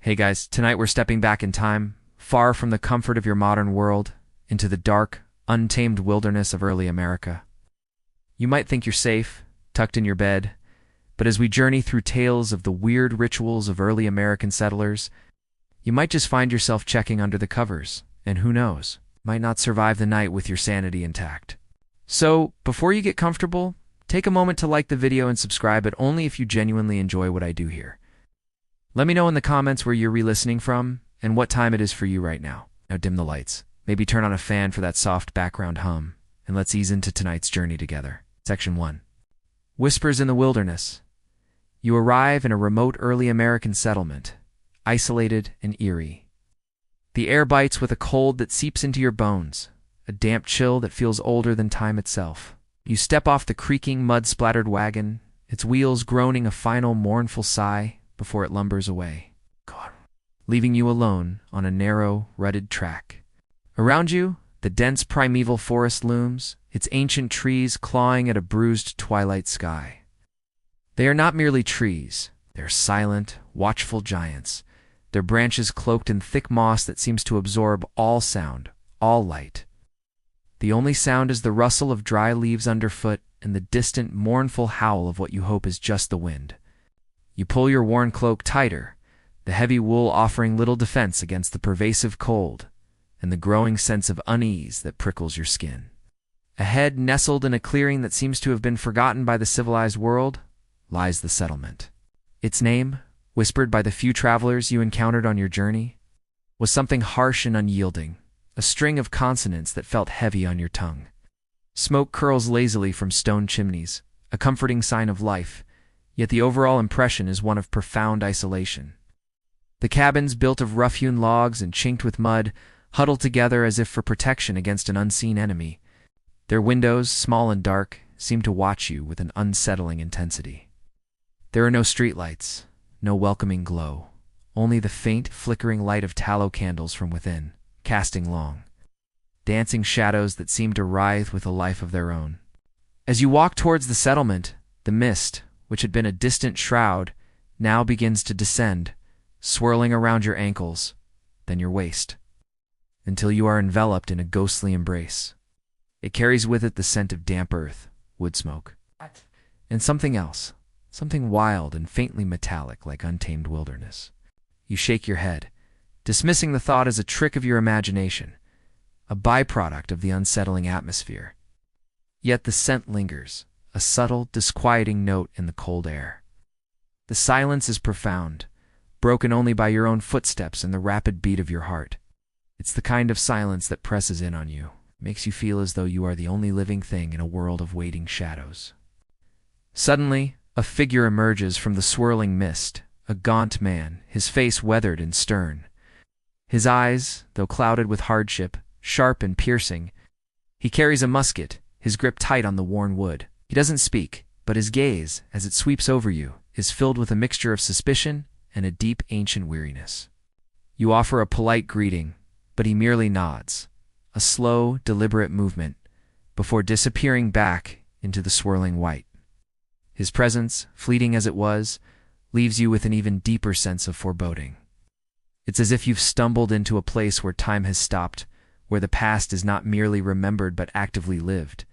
Hey guys, tonight we're stepping back in time, far from the comfort of your modern world, into the dark, untamed wilderness of early America. You might think you're safe, tucked in your bed, but as we journey through tales of the weird rituals of early American settlers, you might just find yourself checking under the covers, and who knows, might not survive the night with your sanity intact. So, before you get comfortable, take a moment to like the video and subscribe, but only if you genuinely enjoy what I do here. Let me know in the comments where you're re-listening from and what time it is for you right now. Now dim the lights, maybe turn on a fan for that soft background hum, and let's ease into tonight's journey together. Section 1. Whispers in the Wilderness. You arrive in a remote early American settlement, isolated and eerie. The air bites with a cold that seeps into your bones, a damp chill that feels older than time itself. You step off the creaking, mud-splattered wagon, its wheels groaning a final mournful sigh before it lumbers away, leaving you alone on a narrow, rutted track. Around you, the dense primeval forest looms, its ancient trees clawing at a bruised twilight sky. They are not merely trees, they're silent, watchful giants, their branches cloaked in thick moss that seems to absorb all sound, all light. The only sound is the rustle of dry leaves underfoot and the distant, mournful howl of what you hope is just the wind. You pull your worn cloak tighter, the heavy wool offering little defense against the pervasive cold and the growing sense of unease that prickles your skin. Ahead, nestled in a clearing that seems to have been forgotten by the civilized world, lies the settlement. Its name, whispered by the few travelers you encountered on your journey, was something harsh and unyielding, a string of consonants that felt heavy on your tongue. Smoke curls lazily from stone chimneys, a comforting sign of life, yet the overall impression is one of profound isolation. The cabins, built of rough-hewn logs and chinked with mud, huddle together as if for protection against an unseen enemy. Their windows, small and dark, seem to watch you with an unsettling intensity. There are no streetlights, no welcoming glow, only the faint, flickering light of tallow candles from within, casting long, dancing shadows that seem to writhe with a life of their own. As you walk towards the settlement, the mist, which had been a distant shroud, now begins to descend, swirling around your ankles, then your waist, until you are enveloped in a ghostly embrace. It carries with it the scent of damp earth, wood smoke, and something else, something wild and faintly metallic like untamed wilderness. You shake your head, dismissing the thought as a trick of your imagination, a byproduct of the unsettling atmosphere. Yet the scent lingers, a subtle, disquieting note in the cold air. The silence is profound, broken only by your own footsteps and the rapid beat of your heart. It's the kind of silence that presses in on you, makes you feel as though you are the only living thing in a world of waiting shadows. Suddenly, a figure emerges from the swirling mist, a gaunt man, his face weathered and stern. His eyes, though clouded with hardship, sharp and piercing. He carries a musket, his grip tight on the worn wood. He doesn't speak, but his gaze, as it sweeps over you, is filled with a mixture of suspicion and a deep, ancient weariness. You offer a polite greeting, but he merely nods, a slow, deliberate movement, before disappearing back into the swirling white. His presence, fleeting as it was, leaves you with an even deeper sense of foreboding. It's as if you've stumbled into a place where time has stopped, where the past is not merely remembered but actively lived.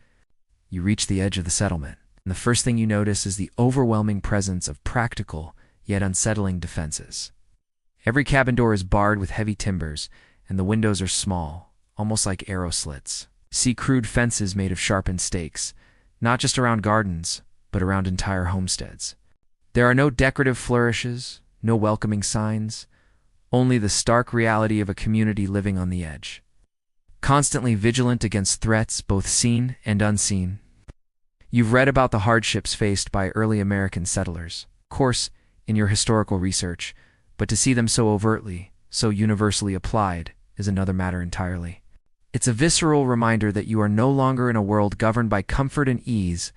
You reach the edge of the settlement, and the first thing you notice is the overwhelming presence of practical, yet unsettling defenses. Every cabin door is barred with heavy timbers, and the windows are small, almost like arrow slits. See crude fences made of sharpened stakes, not just around gardens, but around entire homesteads. There are no decorative flourishes, no welcoming signs, only the stark reality of a community living on the edge, constantly vigilant against threats both seen and unseen. You've read about the hardships faced by early American settlers, of course, in your historical research, but to see them so overtly, so universally applied, is another matter entirely. It's a visceral reminder that you are no longer in a world governed by comfort and ease,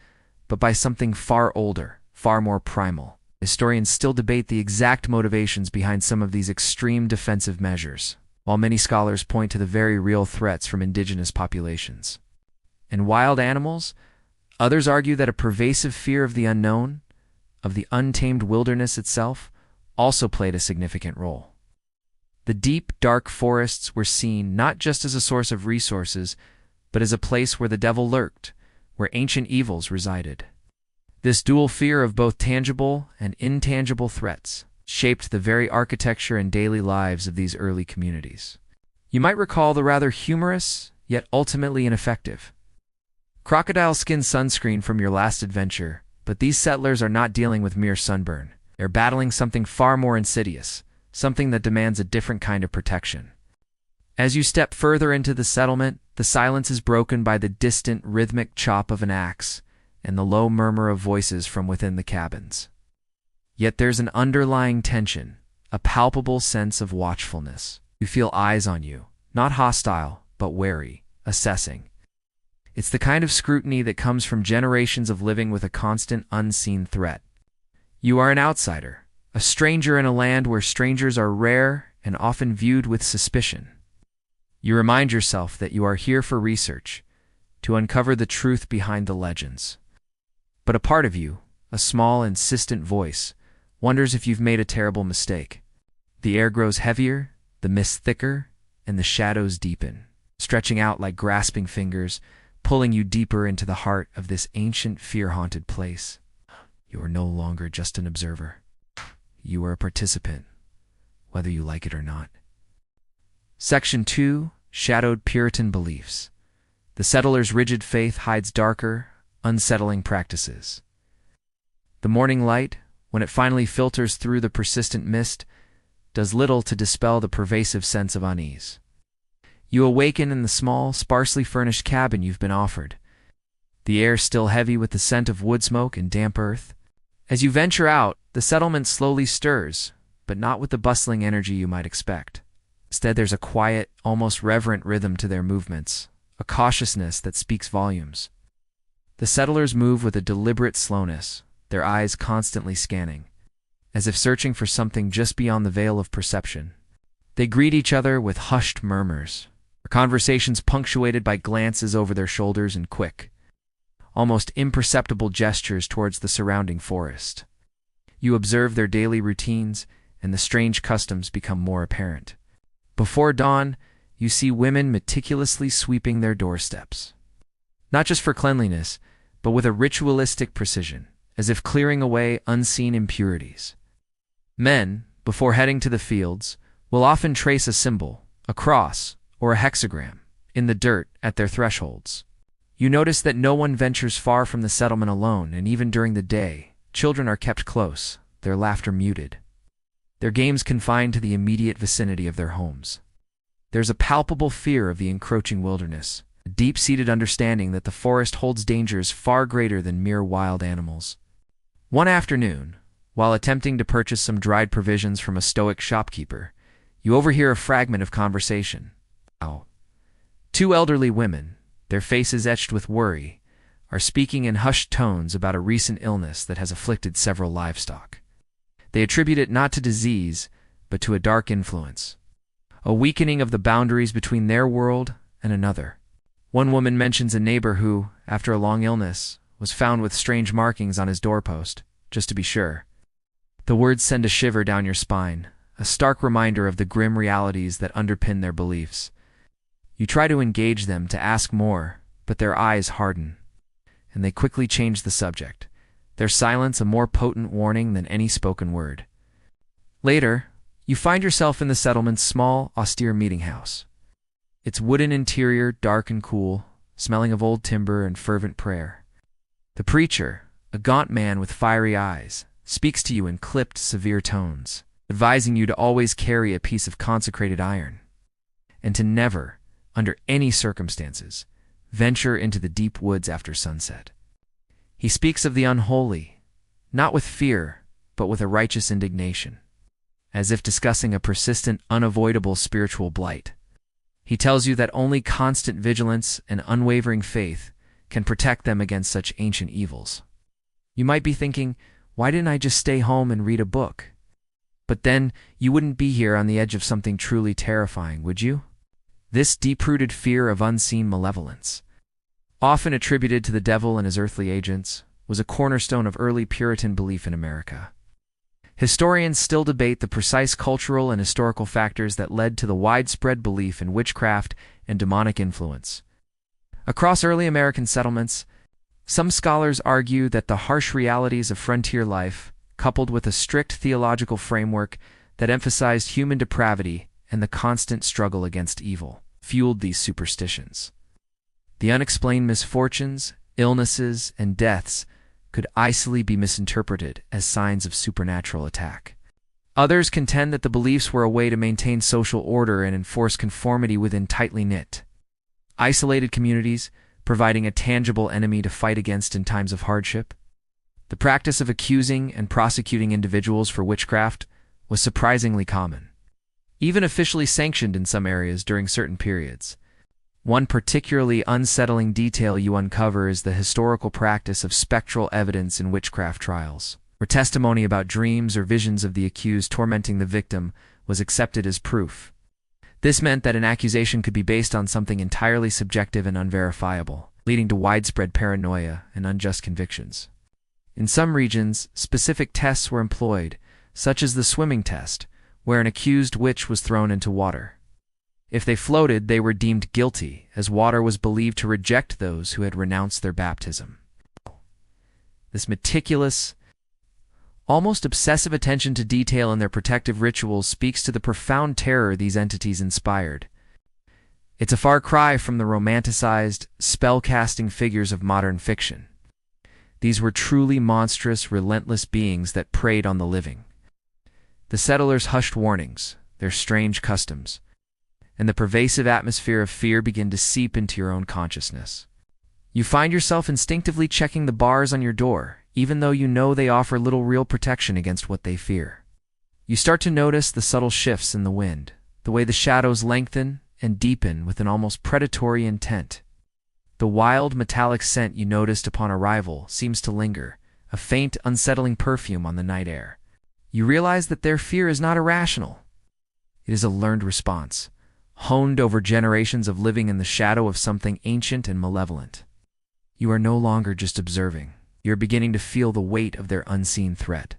but by something far older, far more primal. Historians still debate the exact motivations behind some of these extreme defensive measures, while many scholars point to the very real threats from indigenous populations. And wild animals? Others argue that a pervasive fear of the unknown, of the untamed wilderness itself, also played a significant role. The deep, dark forests were seen not just as a source of resources, but as a place where the devil lurked, where ancient evils resided. This dual fear of both tangible and intangible threats shaped the very architecture and daily lives of these early communities. You might recall the rather humorous, yet ultimately ineffective crocodile skin sunscreen from your last adventure, but these settlers are not dealing with mere sunburn. They're battling something far more insidious, something that demands a different kind of protection. As you step further into the settlement, the silence is broken by the distant, rhythmic chop of an axe and the low murmur of voices from within the cabins. Yet there's an underlying tension, a palpable sense of watchfulness. You feel eyes on you, not hostile, but wary, assessing. It's the kind of scrutiny that comes from generations of living with a constant, unseen threat. You are an outsider, a stranger in a land where strangers are rare and often viewed with suspicion. You remind yourself that you are here for research, to uncover the truth behind the legends. But a part of you, a small, insistent voice, wonders if you've made a terrible mistake. The air grows heavier, the mist thicker, and the shadows deepen, stretching out like grasping fingers, pulling you deeper into the heart of this ancient, fear-haunted place. You are no longer just an observer. You are a participant, whether you like it or not. Section 2. Shadowed Puritan Beliefs. The settler's rigid faith hides darker, unsettling practices. The morning light, when it finally filters through the persistent mist, does little to dispel the pervasive sense of unease. You awaken in the small, sparsely furnished cabin you've been offered, the air still heavy with the scent of wood smoke and damp earth. As you venture out, the settlement slowly stirs, but not with the bustling energy you might expect. Instead, there's a quiet, almost reverent rhythm to their movements, a cautiousness that speaks volumes. The settlers move with a deliberate slowness, their eyes constantly scanning, as if searching for something just beyond the veil of perception. They greet each other with hushed murmurs, their conversations punctuated by glances over their shoulders and quick, almost imperceptible gestures towards the surrounding forest. You observe their daily routines, and the strange customs become more apparent. Before dawn, you see women meticulously sweeping their doorsteps, not just for cleanliness, but with a ritualistic precision, as if clearing away unseen impurities. Men, before heading to the fields, will often trace a symbol, a cross, or a hexagram, in the dirt at their thresholds. You notice that no one ventures far from the settlement alone, and even during the day, children are kept close, their laughter muted, their games confined to the immediate vicinity of their homes. There's a palpable fear of the encroaching wilderness, a deep-seated understanding that the forest holds dangers far greater than mere wild animals. One afternoon, while attempting to purchase some dried provisions from a stoic shopkeeper, you overhear a fragment of conversation. Two elderly women, their faces etched with worry, are speaking in hushed tones about a recent illness that has afflicted several livestock. They attribute it not to disease, but to a dark influence, a weakening of the boundaries between their world and another. One woman mentions a neighbor who, after a long illness, was found with strange markings on his doorpost, just to be sure. The words send a shiver down your spine, a stark reminder of the grim realities that underpin their beliefs. You try to engage them to ask more, but their eyes harden, and they quickly change the subject, their silence a more potent warning than any spoken word. Later, you find yourself in the settlement's small, austere meeting house. Its wooden interior dark and cool, smelling of old timber and fervent prayer. The preacher, a gaunt man with fiery eyes, speaks to you in clipped, severe tones, advising you to always carry a piece of consecrated iron, and to never, under any circumstances, venture into the deep woods after sunset. He speaks of the unholy, not with fear, but with a righteous indignation, as if discussing a persistent, unavoidable spiritual blight. He tells you that only constant vigilance and unwavering faith can protect them against such ancient evils. You might be thinking, why didn't I just stay home and read a book? But then you wouldn't be here on the edge of something truly terrifying, would you? This deep-rooted fear of unseen malevolence, often attributed to the devil and his earthly agents, was a cornerstone of early Puritan belief in America. Historians still debate the precise cultural and historical factors that led to the widespread belief in witchcraft and demonic influence. Across early American settlements, some scholars argue that the harsh realities of frontier life, coupled with a strict theological framework that emphasized human depravity and the constant struggle against evil, fueled these superstitions. The unexplained misfortunes, illnesses, and deaths could easily be misinterpreted as signs of supernatural attack. Others contend that the beliefs were a way to maintain social order and enforce conformity within tightly knit, isolated communities, providing a tangible enemy to fight against in times of hardship. The practice of accusing and prosecuting individuals for witchcraft was surprisingly common, even officially sanctioned in some areas during certain periods. One particularly unsettling detail you uncover is the historical practice of spectral evidence in witchcraft trials, where testimony about dreams or visions of the accused tormenting the victim was accepted as proof. This meant that an accusation could be based on something entirely subjective and unverifiable, leading to widespread paranoia and unjust convictions. In some regions, specific tests were employed, such as the swimming test, where an accused witch was thrown into water. If they floated, they were deemed guilty, as water was believed to reject those who had renounced their baptism. This meticulous, almost obsessive attention to detail in their protective rituals speaks to the profound terror these entities inspired. It's a far cry from the romanticized, spell-casting figures of modern fiction. These were truly monstrous, relentless beings that preyed on the living. The settlers' hushed warnings, their strange customs, and the pervasive atmosphere of fear begin to seep into your own consciousness. You find yourself instinctively checking the bars on your door, even though you know they offer little real protection against what they fear. You start to notice the subtle shifts in the wind, the way the shadows lengthen and deepen with an almost predatory intent. The wild, metallic scent you noticed upon arrival seems to linger, a faint, unsettling perfume on the night air. You realize that their fear is not irrational. It is a learned response, honed over generations of living in the shadow of something ancient and malevolent. You are no longer just observing. You are beginning to feel the weight of their unseen threat,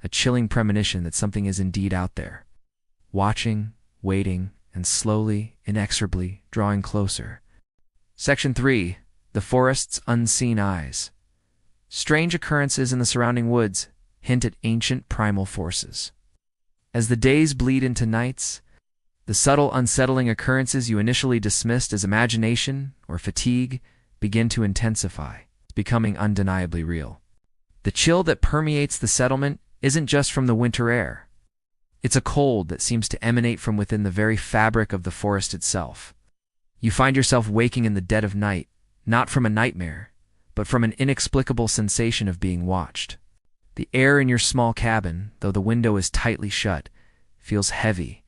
a chilling premonition that something is indeed out there, watching, waiting, and slowly, inexorably drawing closer. Section 3. The Forest's Unseen Eyes. Strange occurrences in the surrounding woods hint at ancient primal forces. As the days bleed into nights, the subtle, unsettling occurrences you initially dismissed as imagination or fatigue begin to intensify, becoming undeniably real. The chill that permeates the settlement isn't just from the winter air. It's a cold that seems to emanate from within the very fabric of the forest itself. You find yourself waking in the dead of night, not from a nightmare, but from an inexplicable sensation of being watched. The air in your small cabin, though the window is tightly shut, feels heavy,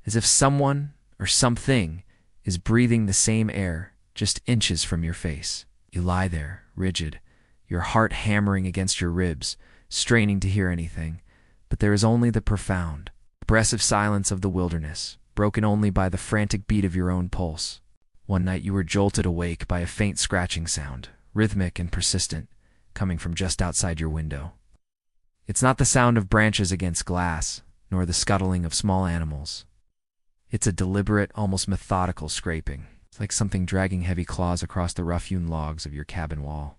as if someone or something is breathing the same air just inches from your face. You lie there, rigid, your heart hammering against your ribs, straining to hear anything, but there is only the profound, oppressive silence of the wilderness, broken only by the frantic beat of your own pulse. One night you were jolted awake by a faint scratching sound, rhythmic and persistent, coming from just outside your window. It's not the sound of branches against glass, nor the scuttling of small animals. It's a deliberate, almost methodical scraping. It's like something dragging heavy claws across the rough-hewn logs of your cabin wall.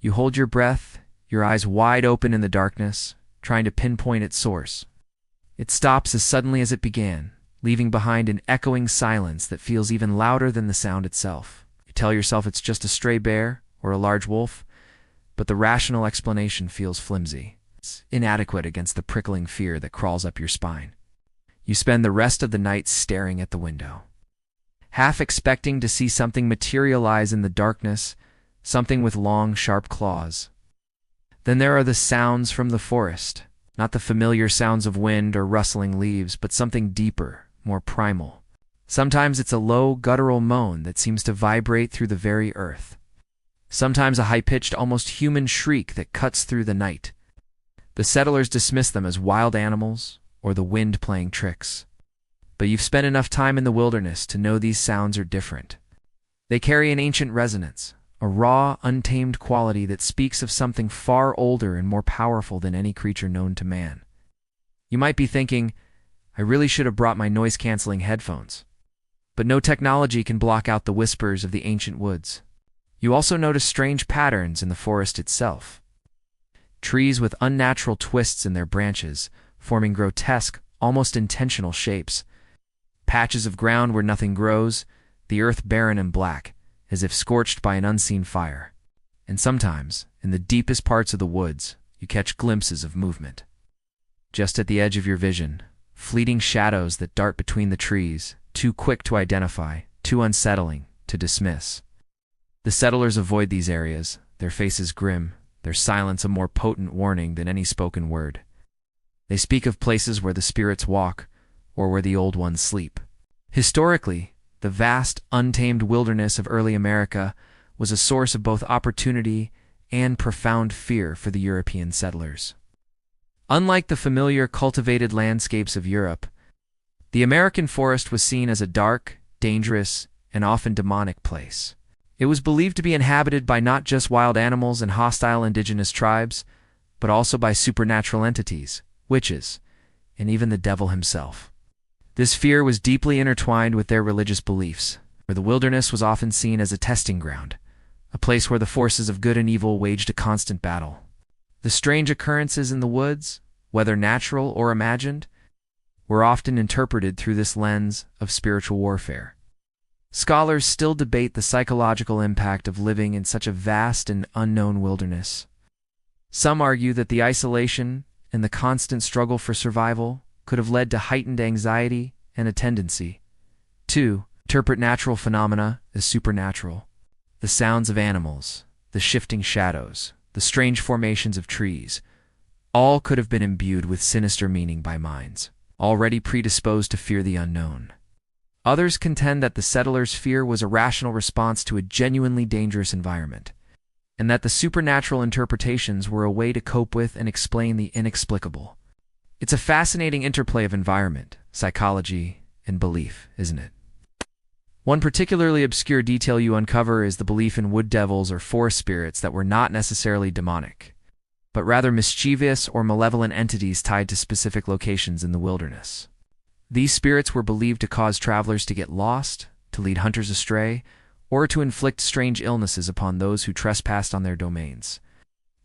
You hold your breath, your eyes wide open in the darkness, trying to pinpoint its source. It stops as suddenly as it began, leaving behind an echoing silence that feels even louder than the sound itself. You tell yourself it's just a stray bear or a large wolf, but the rational explanation feels flimsy. It's inadequate against the prickling fear that crawls up your spine. You spend the rest of the night staring at the window, half expecting to see something materialize in the darkness, something with long, sharp claws. Then there are the sounds from the forest, not the familiar sounds of wind or rustling leaves, but something deeper, more primal. Sometimes it's a low, guttural moan that seems to vibrate through the very earth. Sometimes a high-pitched, almost human shriek that cuts through the night. The settlers dismiss them as wild animals or the wind playing tricks. But you've spent enough time in the wilderness to know these sounds are different. They carry an ancient resonance, a raw, untamed quality that speaks of something far older and more powerful than any creature known to man. You might be thinking, I really should have brought my noise-canceling headphones. But no technology can block out the whispers of the ancient woods. You also notice strange patterns in the forest itself. Trees with unnatural twists in their branches, forming grotesque, almost intentional shapes. Patches of ground where nothing grows, the earth barren and black, as if scorched by an unseen fire. And sometimes, in the deepest parts of the woods, you catch glimpses of movement. Just at the edge of your vision, fleeting shadows that dart between the trees, too quick to identify, too unsettling to dismiss. The settlers avoid these areas, their faces grim, their silence a more potent warning than any spoken word. They speak of places where the spirits walk, or where the old ones sleep. Historically, the vast, untamed wilderness of early America was a source of both opportunity and profound fear for the European settlers. Unlike the familiar cultivated landscapes of Europe, the American forest was seen as a dark, dangerous, and often demonic place. It was believed to be inhabited by not just wild animals and hostile indigenous tribes, but also by supernatural entities, witches, and even the devil himself. This fear was deeply intertwined with their religious beliefs, where the wilderness was often seen as a testing ground, a place where the forces of good and evil waged a constant battle. The strange occurrences in the woods, whether natural or imagined, were often interpreted through this lens of spiritual warfare. Scholars still debate the psychological impact of living in such a vast and unknown wilderness. Some argue that the isolation and the constant struggle for survival could have led to heightened anxiety and a tendency to interpret natural phenomena as supernatural. The sounds of animals, the shifting shadows, the strange formations of trees, all could have been imbued with sinister meaning by minds already predisposed to fear the unknown. Others contend that the settlers' fear was a rational response to a genuinely dangerous environment, and that the supernatural interpretations were a way to cope with and explain the inexplicable. It's a fascinating interplay of environment, psychology, and belief, isn't it? One particularly obscure detail you uncover is the belief in wood devils or forest spirits that were not necessarily demonic, but rather mischievous or malevolent entities tied to specific locations in the wilderness. These spirits were believed to cause travelers to get lost, to lead hunters astray, or to inflict strange illnesses upon those who trespassed on their domains.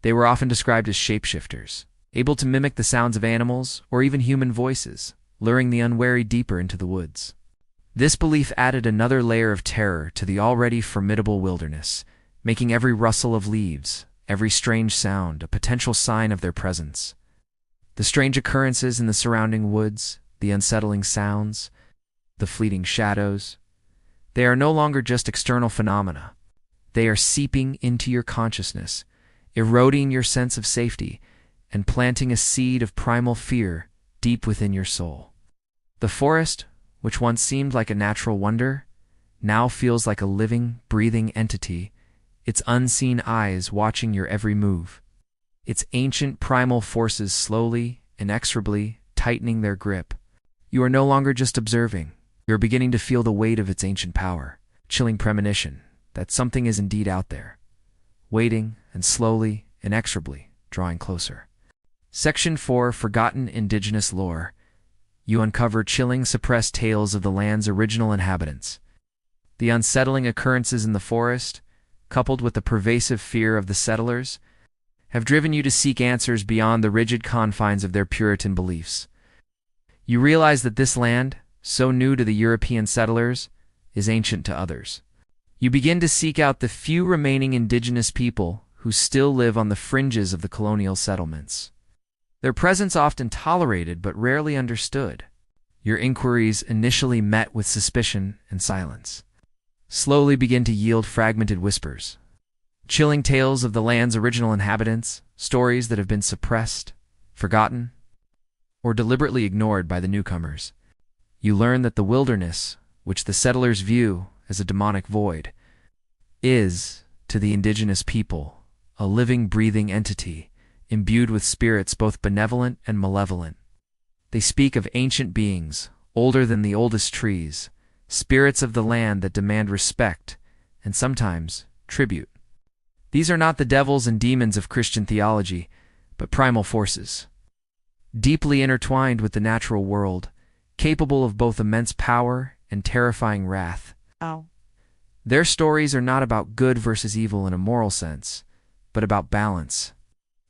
They were often described as shapeshifters, able to mimic the sounds of animals or even human voices, luring the unwary deeper into the woods. This belief added another layer of terror to the already formidable wilderness, making every rustle of leaves, every strange sound, a potential sign of their presence. The strange occurrences in the surrounding woods, the unsettling sounds, the fleeting shadows, they are no longer just external phenomena. They are seeping into your consciousness, eroding your sense of safety, and planting a seed of primal fear deep within your soul. The forest, which once seemed like a natural wonder, now feels like a living, breathing entity, its unseen eyes watching your every move. Its ancient primal forces slowly, inexorably, tightening their grip. You are no longer just observing. You are beginning to feel the weight of its ancient power, chilling premonition that something is indeed out there, waiting and slowly, inexorably, drawing closer. Section 4, Forgotten Indigenous Lore. You uncover chilling, suppressed tales of the land's original inhabitants. The unsettling occurrences in the forest, coupled with the pervasive fear of the settlers, have driven you to seek answers beyond the rigid confines of their Puritan beliefs. You realize that this land, so new to the European settlers, is ancient to others. You begin to seek out the few remaining indigenous people who still live on the fringes of the colonial settlements. Their presence often tolerated but rarely understood. Your inquiries, initially met with suspicion and silence, slowly begin to yield fragmented whispers. Chilling tales of the land's original inhabitants, stories that have been suppressed, forgotten, or deliberately ignored by the newcomers. You learn that the wilderness, which the settlers view as a demonic void, is, to the indigenous people, a living, breathing entity, imbued with spirits both benevolent and malevolent. They speak of ancient beings, older than the oldest trees, spirits of the land that demand respect, and sometimes tribute. These are not the devils and demons of Christian theology, but primal forces. deeply intertwined with the natural world, capable of both immense power and terrifying wrath. Oh. Their stories are not about good versus evil in a moral sense, but about balance,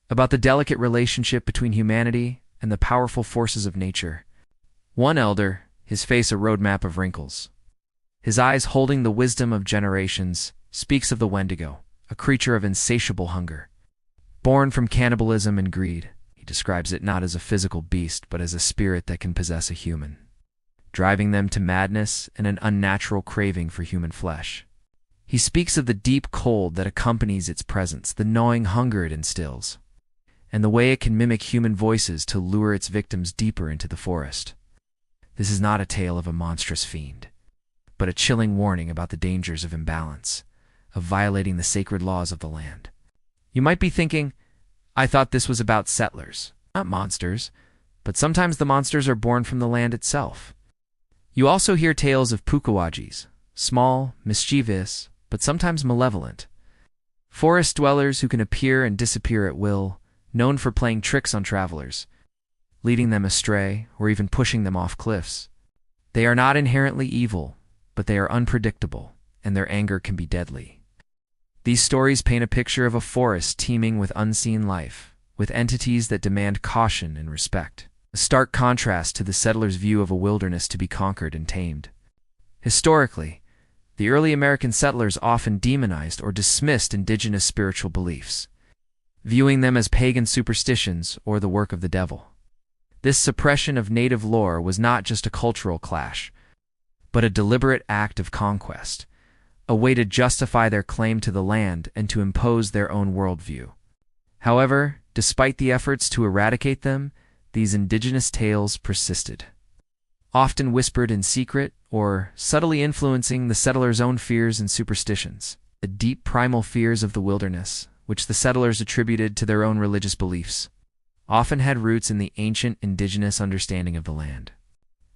about the delicate relationship between humanity and the powerful forces of nature. One elder, his face a roadmap of wrinkles, his eyes holding the wisdom of generations, speaks of the Wendigo, a creature of insatiable hunger. Born from cannibalism and greed, he describes it not as a physical beast but as a spirit that can possess a human, driving them to madness and an unnatural craving for human flesh. He speaks of the deep cold that accompanies its presence, the gnawing hunger it instills, and the way it can mimic human voices to lure its victims deeper into the forest. This is not a tale of a monstrous fiend, but a chilling warning about the dangers of imbalance, of violating the sacred laws of the land. You might be thinking, I thought this was about settlers, not monsters, but sometimes the monsters are born from the land itself. You also hear tales of pukuwajis, small, mischievous, but sometimes malevolent. Forest dwellers who can appear and disappear at will, known for playing tricks on travelers, leading them astray or even pushing them off cliffs. They are not inherently evil, but they are unpredictable, and their anger can be deadly. These stories paint a picture of a forest teeming with unseen life, with entities that demand caution and respect, a stark contrast to the settlers' view of a wilderness to be conquered and tamed. Historically, the early American settlers often demonized or dismissed indigenous spiritual beliefs, viewing them as pagan superstitions or the work of the devil. This suppression of native lore was not just a cultural clash, but a deliberate act of conquest, a way to justify their claim to the land and to impose their own worldview. However, despite the efforts to eradicate them, these indigenous tales persisted, often whispered in secret or subtly influencing the settlers' own fears and superstitions. The deep primal fears of the wilderness, which the settlers attributed to their own religious beliefs, often had roots in the ancient indigenous understanding of the land.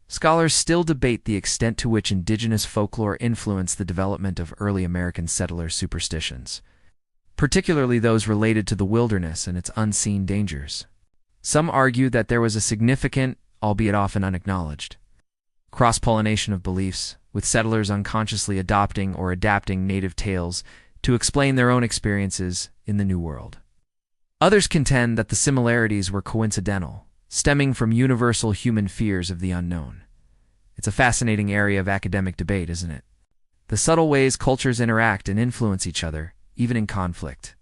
Scholars still debate the extent to which indigenous folklore influenced the development of early American settler superstitions, particularly those related to the wilderness and its unseen dangers. Some argue that there was a significant, albeit often unacknowledged, cross-pollination of beliefs, with settlers unconsciously adopting or adapting native tales to explain their own experiences in the New World. Others contend that the similarities were coincidental, stemming from universal human fears of the unknown. It's a fascinating area of academic debate, isn't it? The subtle ways cultures interact and influence each other, even in conflict.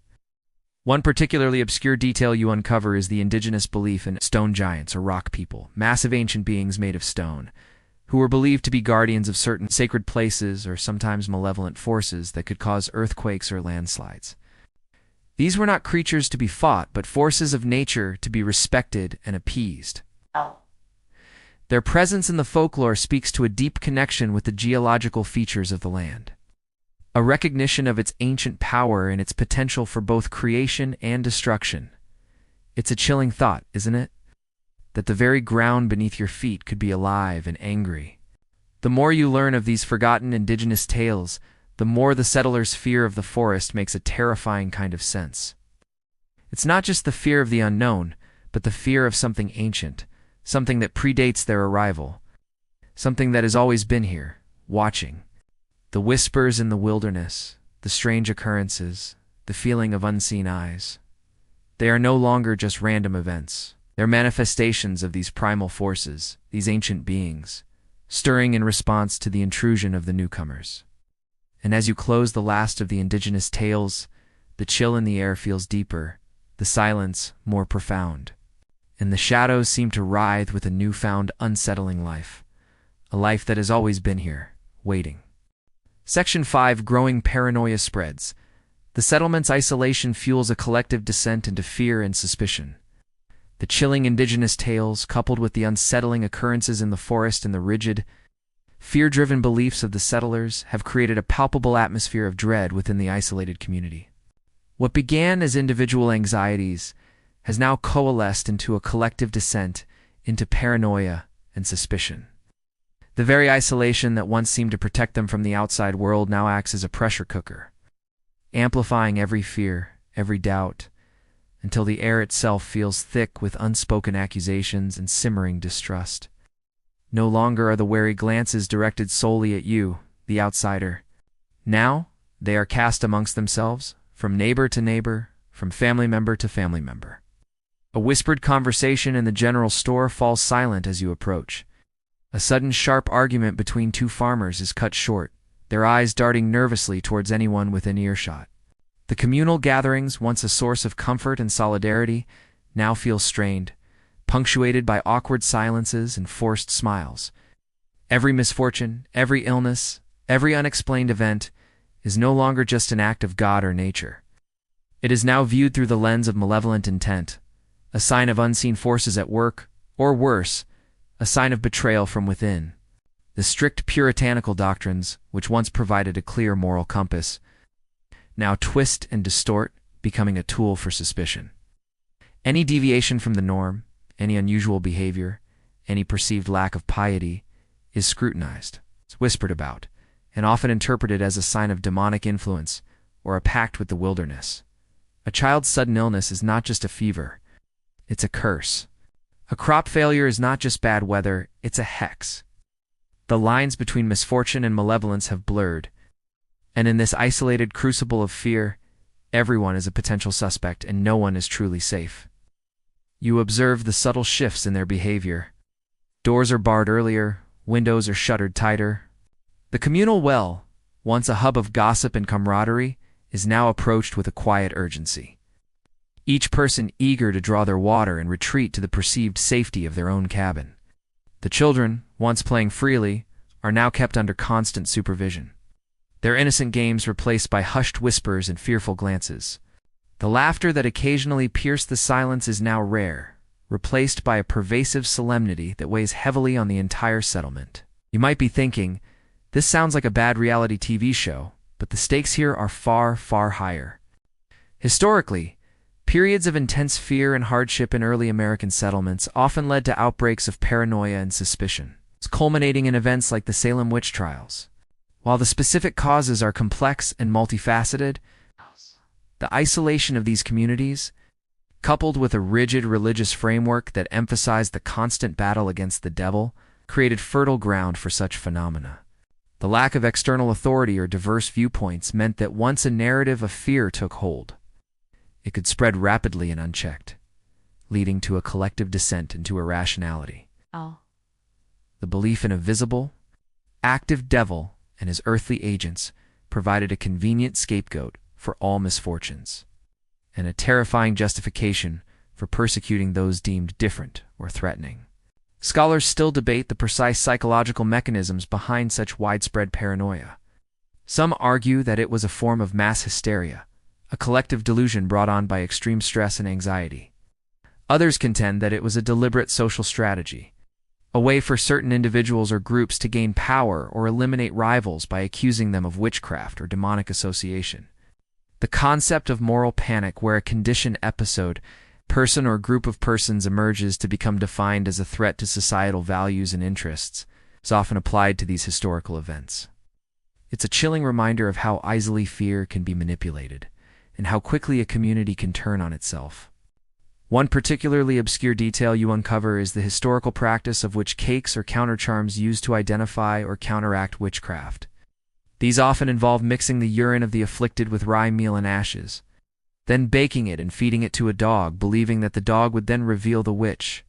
One particularly obscure detail you uncover is the indigenous belief in stone giants or rock people, massive ancient beings made of stone, who were believed to be guardians of certain sacred places or sometimes malevolent forces that could cause earthquakes or landslides. These were not creatures to be fought, but forces of nature to be respected and appeased. Their presence in the folklore speaks to a deep connection with the geological features of the land, a recognition of its ancient power and its potential for both creation and destruction. It's a chilling thought, isn't it? That the very ground beneath your feet could be alive and angry. The more you learn of these forgotten indigenous tales, the more the settlers' fear of the forest makes a terrifying kind of sense. It's not just the fear of the unknown, but the fear of something ancient, something that predates their arrival, something that has always been here, watching. The whispers in the wilderness, the strange occurrences, the feeling of unseen eyes. They are no longer just random events. They're manifestations of these primal forces, these ancient beings, stirring in response to the intrusion of the newcomers. And as you close the last of the indigenous tales, the chill in the air feels deeper, the silence more profound, and the shadows seem to writhe with a newfound unsettling life, a life that has always been here, waiting. Section 5. Growing paranoia spreads. The settlement's isolation fuels a collective descent into fear and suspicion. The chilling indigenous tales, coupled with the unsettling occurrences in the forest and the rigid, fear-driven beliefs of the settlers, have created a palpable atmosphere of dread within the isolated community. What began as individual anxieties has now coalesced into a collective descent into paranoia and suspicion. The very isolation that once seemed to protect them from the outside world now acts as a pressure cooker, amplifying every fear, every doubt, until the air itself feels thick with unspoken accusations and simmering distrust. No longer are the wary glances directed solely at you, the outsider. Now, they are cast amongst themselves, from neighbor to neighbor, from family member to family member. A whispered conversation in the general store falls silent as you approach. A sudden sharp argument between two farmers is cut short, their eyes darting nervously towards anyone within earshot. The communal gatherings, once a source of comfort and solidarity, now feel strained, punctuated by awkward silences and forced smiles. Every misfortune, every illness, every unexplained event is no longer just an act of God or nature. It is now viewed through the lens of malevolent intent, a sign of unseen forces at work, or worse, a sign of betrayal from within. The strict puritanical doctrines, which once provided a clear moral compass, now twist and distort, becoming a tool for suspicion. Any deviation from the norm, any unusual behavior, any perceived lack of piety, is scrutinized, it's whispered about, and often interpreted as a sign of demonic influence or a pact with the wilderness. A child's sudden illness is not just a fever, it's a curse. A crop failure is not just bad weather, it's a hex. The lines between misfortune and malevolence have blurred, and in this isolated crucible of fear, everyone is a potential suspect and no one is truly safe. You observe the subtle shifts in their behavior. Doors are barred earlier, windows are shuttered tighter. The communal well, once a hub of gossip and camaraderie, is now approached with a quiet urgency. Each person eager to draw their water and retreat to the perceived safety of their own cabin. The children, once playing freely, are now kept under constant supervision. Their innocent games replaced by hushed whispers and fearful glances. The laughter that occasionally pierced the silence is now rare, replaced by a pervasive solemnity that weighs heavily on the entire settlement. You might be thinking, this sounds like a bad reality TV show, but the stakes here are far, far higher. Historically, periods of intense fear and hardship in early American settlements often led to outbreaks of paranoia and suspicion, culminating in events like the Salem witch trials. While the specific causes are complex and multifaceted, the isolation of these communities, coupled with a rigid religious framework that emphasized the constant battle against the devil, created fertile ground for such phenomena. The lack of external authority or diverse viewpoints meant that once a narrative of fear took hold, it could spread rapidly and unchecked, leading to a collective descent into irrationality. The belief in a visible, active devil and his earthly agents provided a convenient scapegoat for all misfortunes, and a terrifying justification for persecuting those deemed different or threatening. Scholars still debate the precise psychological mechanisms behind such widespread paranoia. Some argue that it was a form of mass hysteria, a collective delusion brought on by extreme stress and anxiety. Others contend that it was a deliberate social strategy, a way for certain individuals or groups to gain power or eliminate rivals by accusing them of witchcraft or demonic association. The concept of moral panic, where a conditioned episode, person or group of persons emerges to become defined as a threat to societal values and interests, is often applied to these historical events. It's a chilling reminder of how easily fear can be manipulated, and how quickly a community can turn on itself. One particularly obscure detail you uncover is the historical practice of witch cakes or countercharms used to identify or counteract witchcraft. These often involve mixing the urine of the afflicted with rye meal and ashes, then baking it and feeding it to a dog, believing that the dog would then reveal the witch.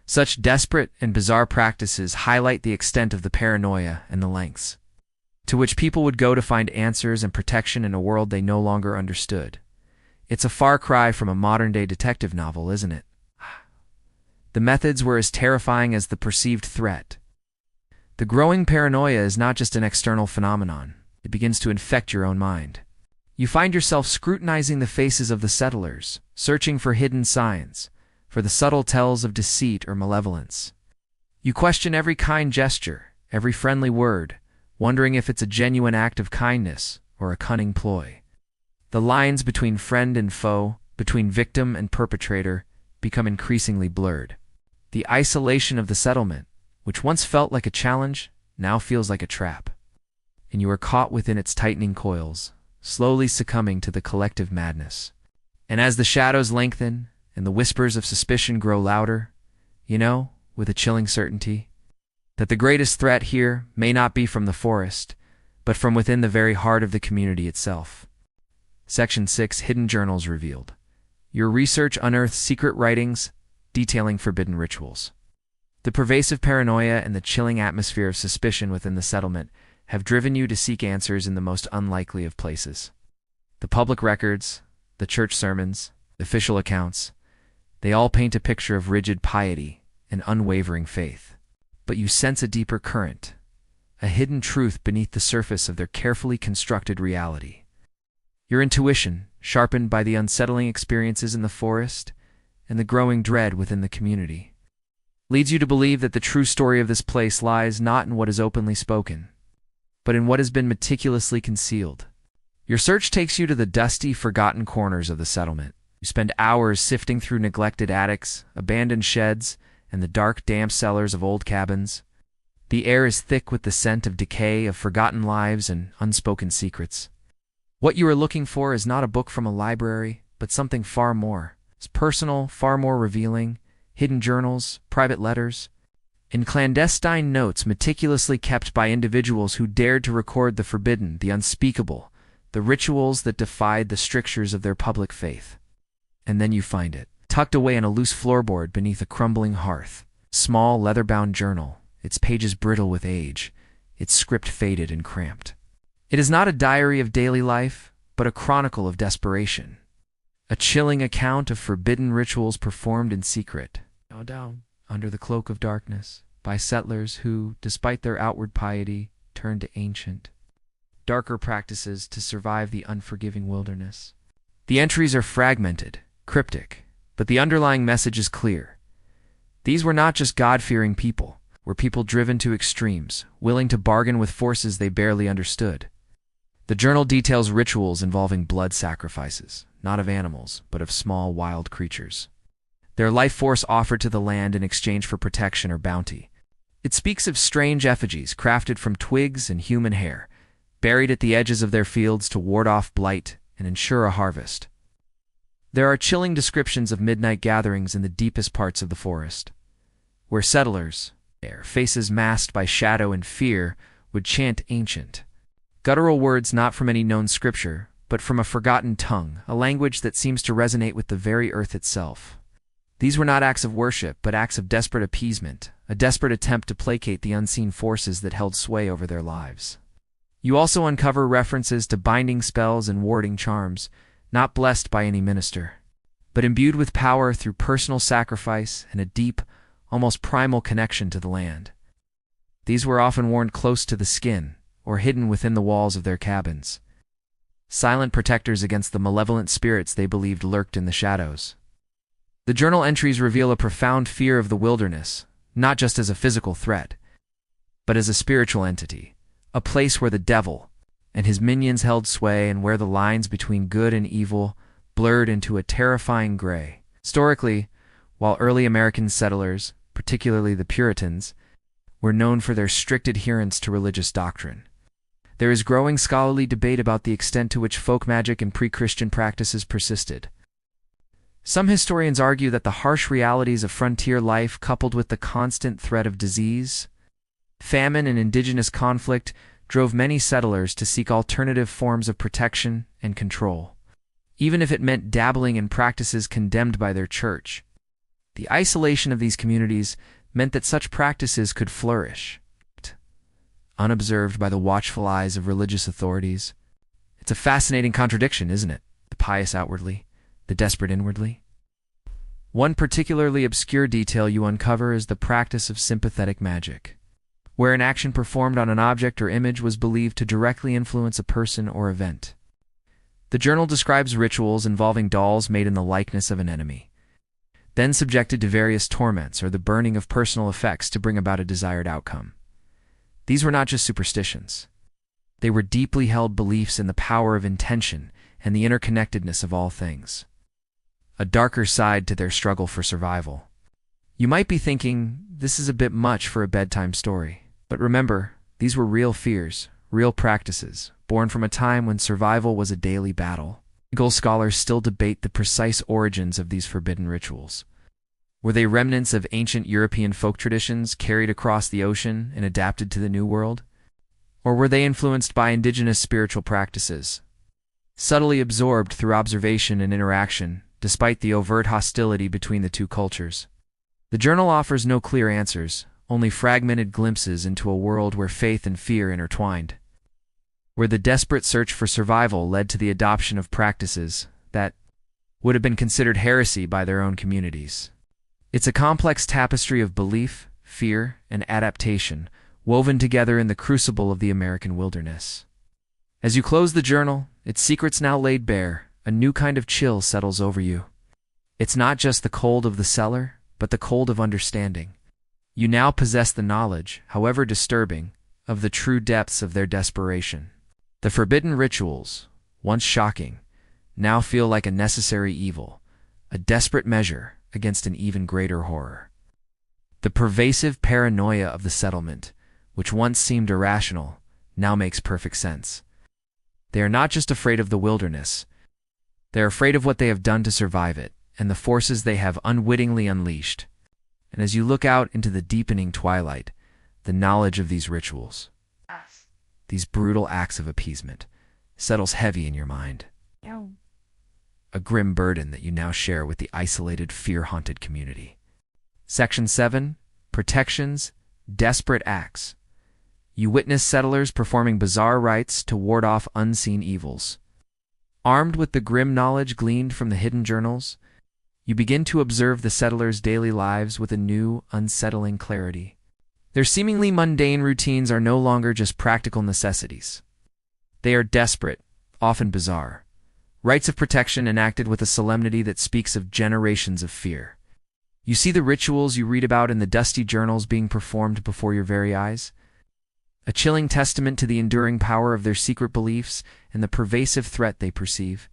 Such desperate and bizarre practices highlight the extent of the paranoia and the lengths to which people would go to find answers and protection in a world they no longer understood. It's a far cry from a modern-day detective novel, isn't it? The methods were as terrifying as the perceived threat. The growing paranoia is not just an external phenomenon. It begins to infect your own mind. You find yourself scrutinizing the faces of the settlers, searching for hidden signs, for the subtle tells of deceit or malevolence. You question every kind gesture, every friendly word, wondering if it's a genuine act of kindness or a cunning ploy. The lines between friend and foe, between victim and perpetrator, become increasingly blurred. The isolation of the settlement, which once felt like a challenge, now feels like a trap, and you are caught within its tightening coils, slowly succumbing to the collective madness. And as the shadows lengthen and the whispers of suspicion grow louder, you know, with a chilling certainty, that the greatest threat here may not be from the forest, but from within the very heart of the community itself. Section 6, Hidden Journals Revealed. Your research unearths secret writings detailing forbidden rituals. The pervasive paranoia and the chilling atmosphere of suspicion within the settlement have driven you to seek answers in the most unlikely of places. The public records, the church sermons, the official accounts, they all paint a picture of rigid piety and unwavering faith. But you sense a deeper current, a hidden truth beneath the surface of their carefully constructed reality. Your intuition, sharpened by the unsettling experiences in the forest and the growing dread within the community, leads you to believe that the true story of this place lies not in what is openly spoken, but in what has been meticulously concealed. Your search takes you to the dusty, forgotten corners of the settlement. You spend hours sifting through neglected attics, abandoned sheds, and the dark, damp cellars of old cabins. The air is thick with the scent of decay, of forgotten lives, and unspoken secrets. What you are looking for is not a book from a library, but something far more. It's personal, far more revealing, hidden journals, private letters, and clandestine notes meticulously kept by individuals who dared to record the forbidden, the unspeakable, the rituals that defied the strictures of their public faith. And then you find it, tucked away in a loose floorboard beneath a crumbling hearth. Small, leather-bound journal, its pages brittle with age, its script faded and cramped. It is not a diary of daily life, but a chronicle of desperation. A chilling account of forbidden rituals performed in secret, down under the cloak of darkness, by settlers who, despite their outward piety, turned to ancient, darker practices to survive the unforgiving wilderness. The entries are fragmented, cryptic, but the underlying message is clear. These were not just God-fearing people, were people driven to extremes, willing to bargain with forces they barely understood. The journal details rituals involving blood sacrifices, not of animals, but of small, wild creatures. Their life force offered to the land in exchange for protection or bounty. It speaks of strange effigies crafted from twigs and human hair, buried at the edges of their fields to ward off blight and ensure a harvest. There are chilling descriptions of midnight gatherings in the deepest parts of the forest, where settlers, their faces masked by shadow and fear, would chant ancient, guttural words not from any known scripture, but from a forgotten tongue, a language that seems to resonate with the very earth itself. These were not acts of worship, but acts of desperate appeasement, a desperate attempt to placate the unseen forces that held sway over their lives. You also uncover references to binding spells and warding charms, not blessed by any minister, but imbued with power through personal sacrifice and a deep, almost primal connection to the land. These were often worn close to the skin, or hidden within the walls of their cabins, silent protectors against the malevolent spirits they believed lurked in the shadows. The journal entries reveal a profound fear of the wilderness, not just as a physical threat, but as a spiritual entity, a place where the devil and his minions held sway and where the lines between good and evil blurred into a terrifying gray. Historically, while early American settlers, particularly the Puritans, were known for their strict adherence to religious doctrine, there is growing scholarly debate about the extent to which folk magic and pre-Christian practices persisted. Some historians argue that the harsh realities of frontier life, coupled with the constant threat of disease, famine, and indigenous conflict, drove many settlers to seek alternative forms of protection and control, even if it meant dabbling in practices condemned by their church. The isolation of these communities meant that such practices could flourish, unobserved by the watchful eyes of religious authorities. It's a fascinating contradiction, isn't it? The pious outwardly, the desperate inwardly. One particularly obscure detail you uncover is the practice of sympathetic magic, where an action performed on an object or image was believed to directly influence a person or event. The journal describes rituals involving dolls made in the likeness of an enemy, then subjected to various torments or the burning of personal effects to bring about a desired outcome. These were not just superstitions. They were deeply held beliefs in the power of intention and the interconnectedness of all things. A darker side to their struggle for survival. You might be thinking, this is a bit much for a bedtime story. But remember, these were real fears, real practices, born from a time when survival was a daily battle. Legal scholars still debate the precise origins of these forbidden rituals. Were they remnants of ancient European folk traditions carried across the ocean and adapted to the New World? Or were they influenced by indigenous spiritual practices, subtly absorbed through observation and interaction, despite the overt hostility between the two cultures? The journal offers no clear answers, only fragmented glimpses into a world where faith and fear intertwined, where the desperate search for survival led to the adoption of practices that would have been considered heresy by their own communities. It's a complex tapestry of belief, fear, and adaptation, woven together in the crucible of the American wilderness. As you close the journal, its secrets now laid bare, a new kind of chill settles over you. It's not just the cold of the cellar, but the cold of understanding. You now possess the knowledge, however disturbing, of the true depths of their desperation. The forbidden rituals, once shocking, now feel like a necessary evil, a desperate measure against an even greater horror. The pervasive paranoia of the settlement, which once seemed irrational, now makes perfect sense. They are not just afraid of the wilderness. They are afraid of what they have done to survive it, and the forces they have unwittingly unleashed. And as you look out into the deepening twilight, the knowledge of these rituals, these brutal acts of appeasement, settles heavy in your mind. A grim burden that you now share with the isolated, fear-haunted community. Section 7. Protections, Desperate Acts. You witness settlers performing bizarre rites to ward off unseen evils. Armed with the grim knowledge gleaned from the hidden journals, you begin to observe the settlers' daily lives with a new, unsettling clarity. Their seemingly mundane routines are no longer just practical necessities. They are desperate, often bizarre. Rites of protection enacted with a solemnity that speaks of generations of fear. You see the rituals you read about in the dusty journals being performed before your very eyes, a chilling testament to the enduring power of their secret beliefs and the pervasive threat they perceive.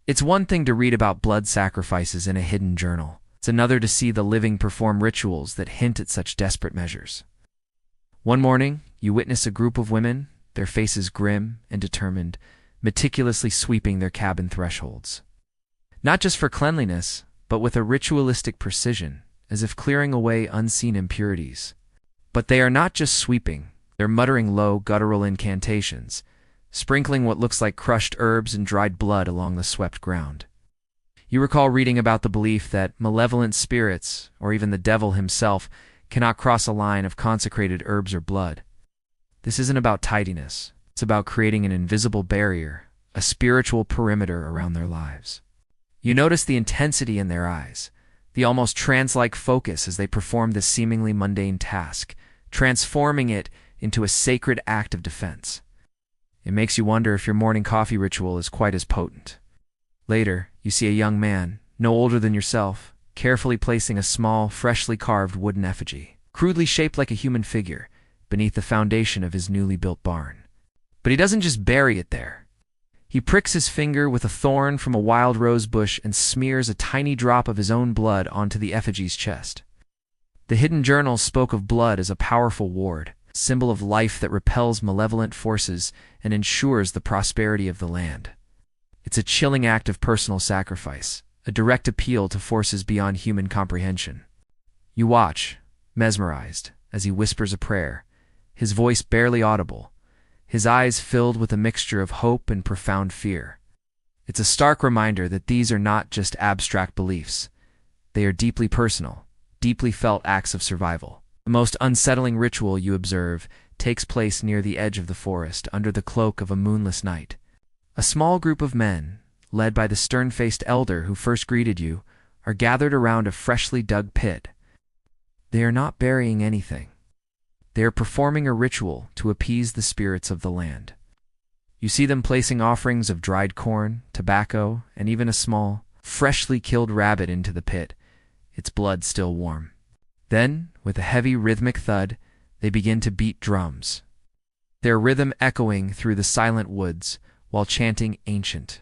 It's one thing to read about blood sacrifices in a hidden journal. It's another to see the living perform rituals that hint at such desperate measures. One morning, you witness a group of women, their faces grim and determined, meticulously sweeping their cabin thresholds. Not just for cleanliness, but with a ritualistic precision, as if clearing away unseen impurities. But they are not just sweeping, they're muttering low, guttural incantations, sprinkling what looks like crushed herbs and dried blood along the swept ground. You recall reading about the belief that malevolent spirits, or even the devil himself, cannot cross a line of consecrated herbs or blood. This isn't about tidiness. It's about creating an invisible barrier, a spiritual perimeter around their lives. You notice the intensity in their eyes, the almost trance-like focus as they perform this seemingly mundane task, transforming it into a sacred act of defense. It makes you wonder if your morning coffee ritual is quite as potent. Later, you see a young man, no older than yourself, carefully placing a small, freshly carved wooden effigy, crudely shaped like a human figure, beneath the foundation of his newly built barn. But he doesn't just bury it there. He pricks his finger with a thorn from a wild rose bush and smears a tiny drop of his own blood onto the effigy's chest. The hidden journals spoke of blood as a powerful ward, a symbol of life that repels malevolent forces and ensures the prosperity of the land. It's a chilling act of personal sacrifice, a direct appeal to forces beyond human comprehension. You watch, mesmerized, as he whispers a prayer, his voice barely audible, his eyes filled with a mixture of hope and profound fear. It's a stark reminder that these are not just abstract beliefs. They are deeply personal, deeply felt acts of survival. The most unsettling ritual you observe takes place near the edge of the forest, under the cloak of a moonless night. A small group of men, led by the stern-faced elder who first greeted you, are gathered around a freshly dug pit. They are not burying anything. They are performing a ritual to appease the spirits of the land. You see them placing offerings of dried corn, tobacco, and even a small, freshly killed rabbit into the pit, its blood still warm. Then, with a heavy rhythmic thud, they begin to beat drums, their rhythm echoing through the silent woods while chanting ancient,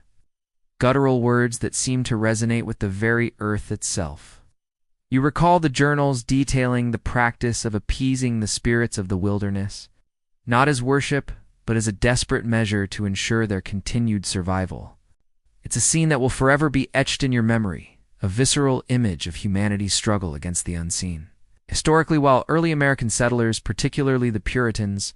guttural words that seem to resonate with the very earth itself. You recall the journals detailing the practice of appeasing the spirits of the wilderness, not as worship, but as a desperate measure to ensure their continued survival. It's a scene that will forever be etched in your memory, a visceral image of humanity's struggle against the unseen. Historically, while early American settlers, particularly the Puritans,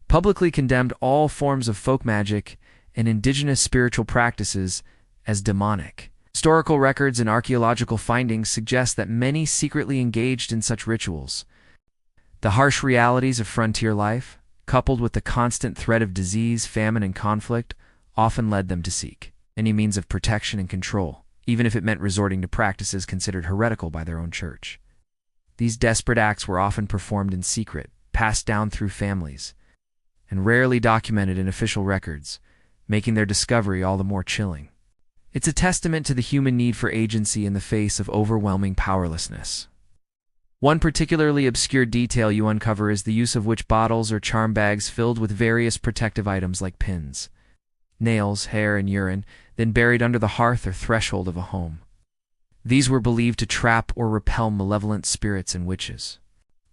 publicly condemned all forms of folk magic and indigenous spiritual practices as demonic, historical records and archaeological findings suggest that many secretly engaged in such rituals. The harsh realities of frontier life, coupled with the constant threat of disease, famine, and conflict, often led them to seek any means of protection and control, even if it meant resorting to practices considered heretical by their own church. These desperate acts were often performed in secret, passed down through families, and rarely documented in official records, making their discovery all the more chilling. It's a testament to the human need for agency in the face of overwhelming powerlessness. One particularly obscure detail you uncover is the use of witch bottles or charm bags filled with various protective items like pins, nails, hair, and urine, then buried under the hearth or threshold of a home. These were believed to trap or repel malevolent spirits and witches.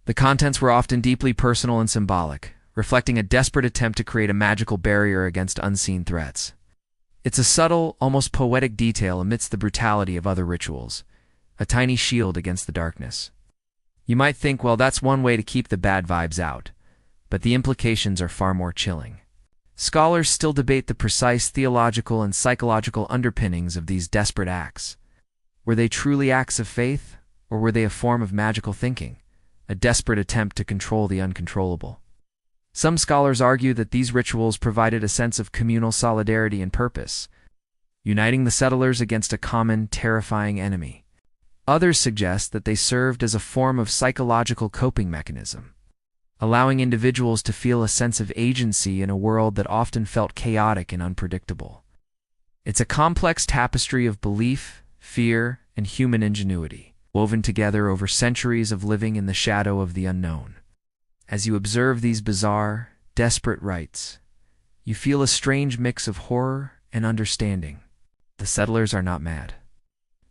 The contents were often deeply personal and symbolic, reflecting a desperate attempt to create a magical barrier against unseen threats. It's a subtle, almost poetic detail amidst the brutality of other rituals, a tiny shield against the darkness. You might think, well, that's one way to keep the bad vibes out, but the implications are far more chilling. Scholars still debate the precise theological and psychological underpinnings of these desperate acts. Were they truly acts of faith, or were they a form of magical thinking, a desperate attempt to control the uncontrollable? Some scholars argue that these rituals provided a sense of communal solidarity and purpose, uniting the settlers against a common, terrifying enemy. Others suggest that they served as a form of psychological coping mechanism, allowing individuals to feel a sense of agency in a world that often felt chaotic and unpredictable. It's a complex tapestry of belief, fear, and human ingenuity, woven together over centuries of living in the shadow of the unknown. As you observe these bizarre, desperate rites, you feel a strange mix of horror and understanding. The settlers are not mad.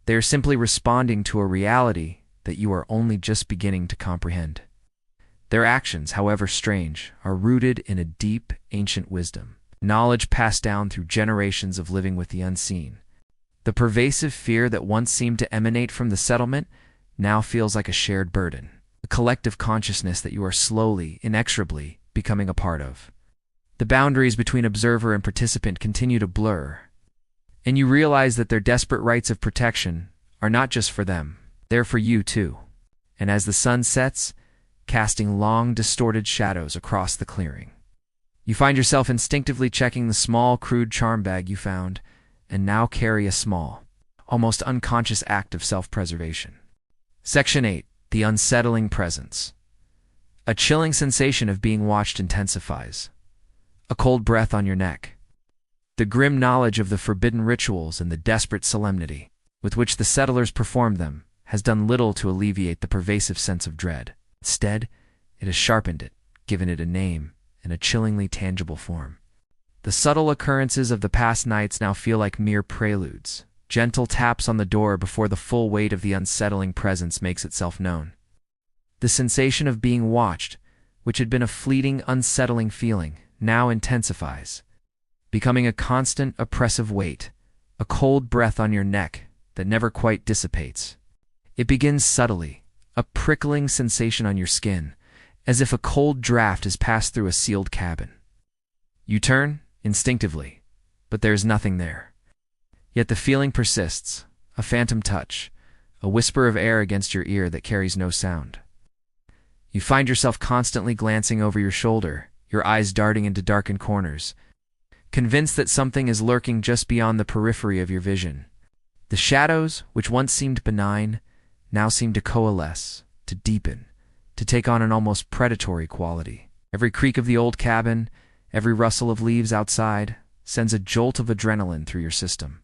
They are simply responding to a reality that you are only just beginning to comprehend. Their actions, however strange, are rooted in a deep, ancient wisdom, knowledge passed down through generations of living with the unseen. The pervasive fear that once seemed to emanate from the settlement now feels like a shared burden, a collective consciousness that you are slowly, inexorably becoming a part of. The boundaries between observer and participant continue to blur, and you realize that their desperate rites of protection are not just for them, they're for you too. And as the sun sets, casting long, distorted shadows across the clearing, you find yourself instinctively checking the small, crude charm bag you found, and now carry a small, almost unconscious act of self-preservation. Section 8. The unsettling presence. A chilling sensation of being watched intensifies. A cold breath on your neck. The grim knowledge of the forbidden rituals and the desperate solemnity with which the settlers performed them has done little to alleviate the pervasive sense of dread. Instead, it has sharpened it, given it a name and a chillingly tangible form. The subtle occurrences of the past nights now feel like mere preludes, gentle taps on the door before the full weight of the unsettling presence makes itself known. The sensation of being watched, which had been a fleeting, unsettling feeling, now intensifies, becoming a constant, oppressive weight, a cold breath on your neck that never quite dissipates. It begins subtly, a prickling sensation on your skin, as if a cold draft has passed through a sealed cabin. You turn, instinctively, but there is nothing there. Yet the feeling persists, a phantom touch, a whisper of air against your ear that carries no sound. You find yourself constantly glancing over your shoulder, your eyes darting into darkened corners, convinced that something is lurking just beyond the periphery of your vision. The shadows, which once seemed benign, now seem to coalesce, to deepen, to take on an almost predatory quality. Every creak of the old cabin, every rustle of leaves outside, sends a jolt of adrenaline through your system.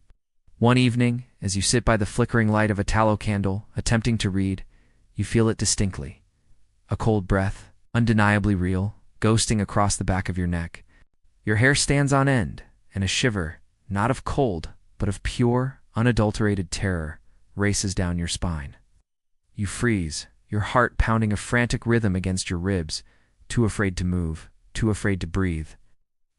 One evening, as you sit by the flickering light of a tallow candle, attempting to read, you feel it distinctly. A cold breath, undeniably real, ghosting across the back of your neck. Your hair stands on end, and a shiver, not of cold, but of pure, unadulterated terror, races down your spine. You freeze, your heart pounding a frantic rhythm against your ribs, too afraid to move, too afraid to breathe.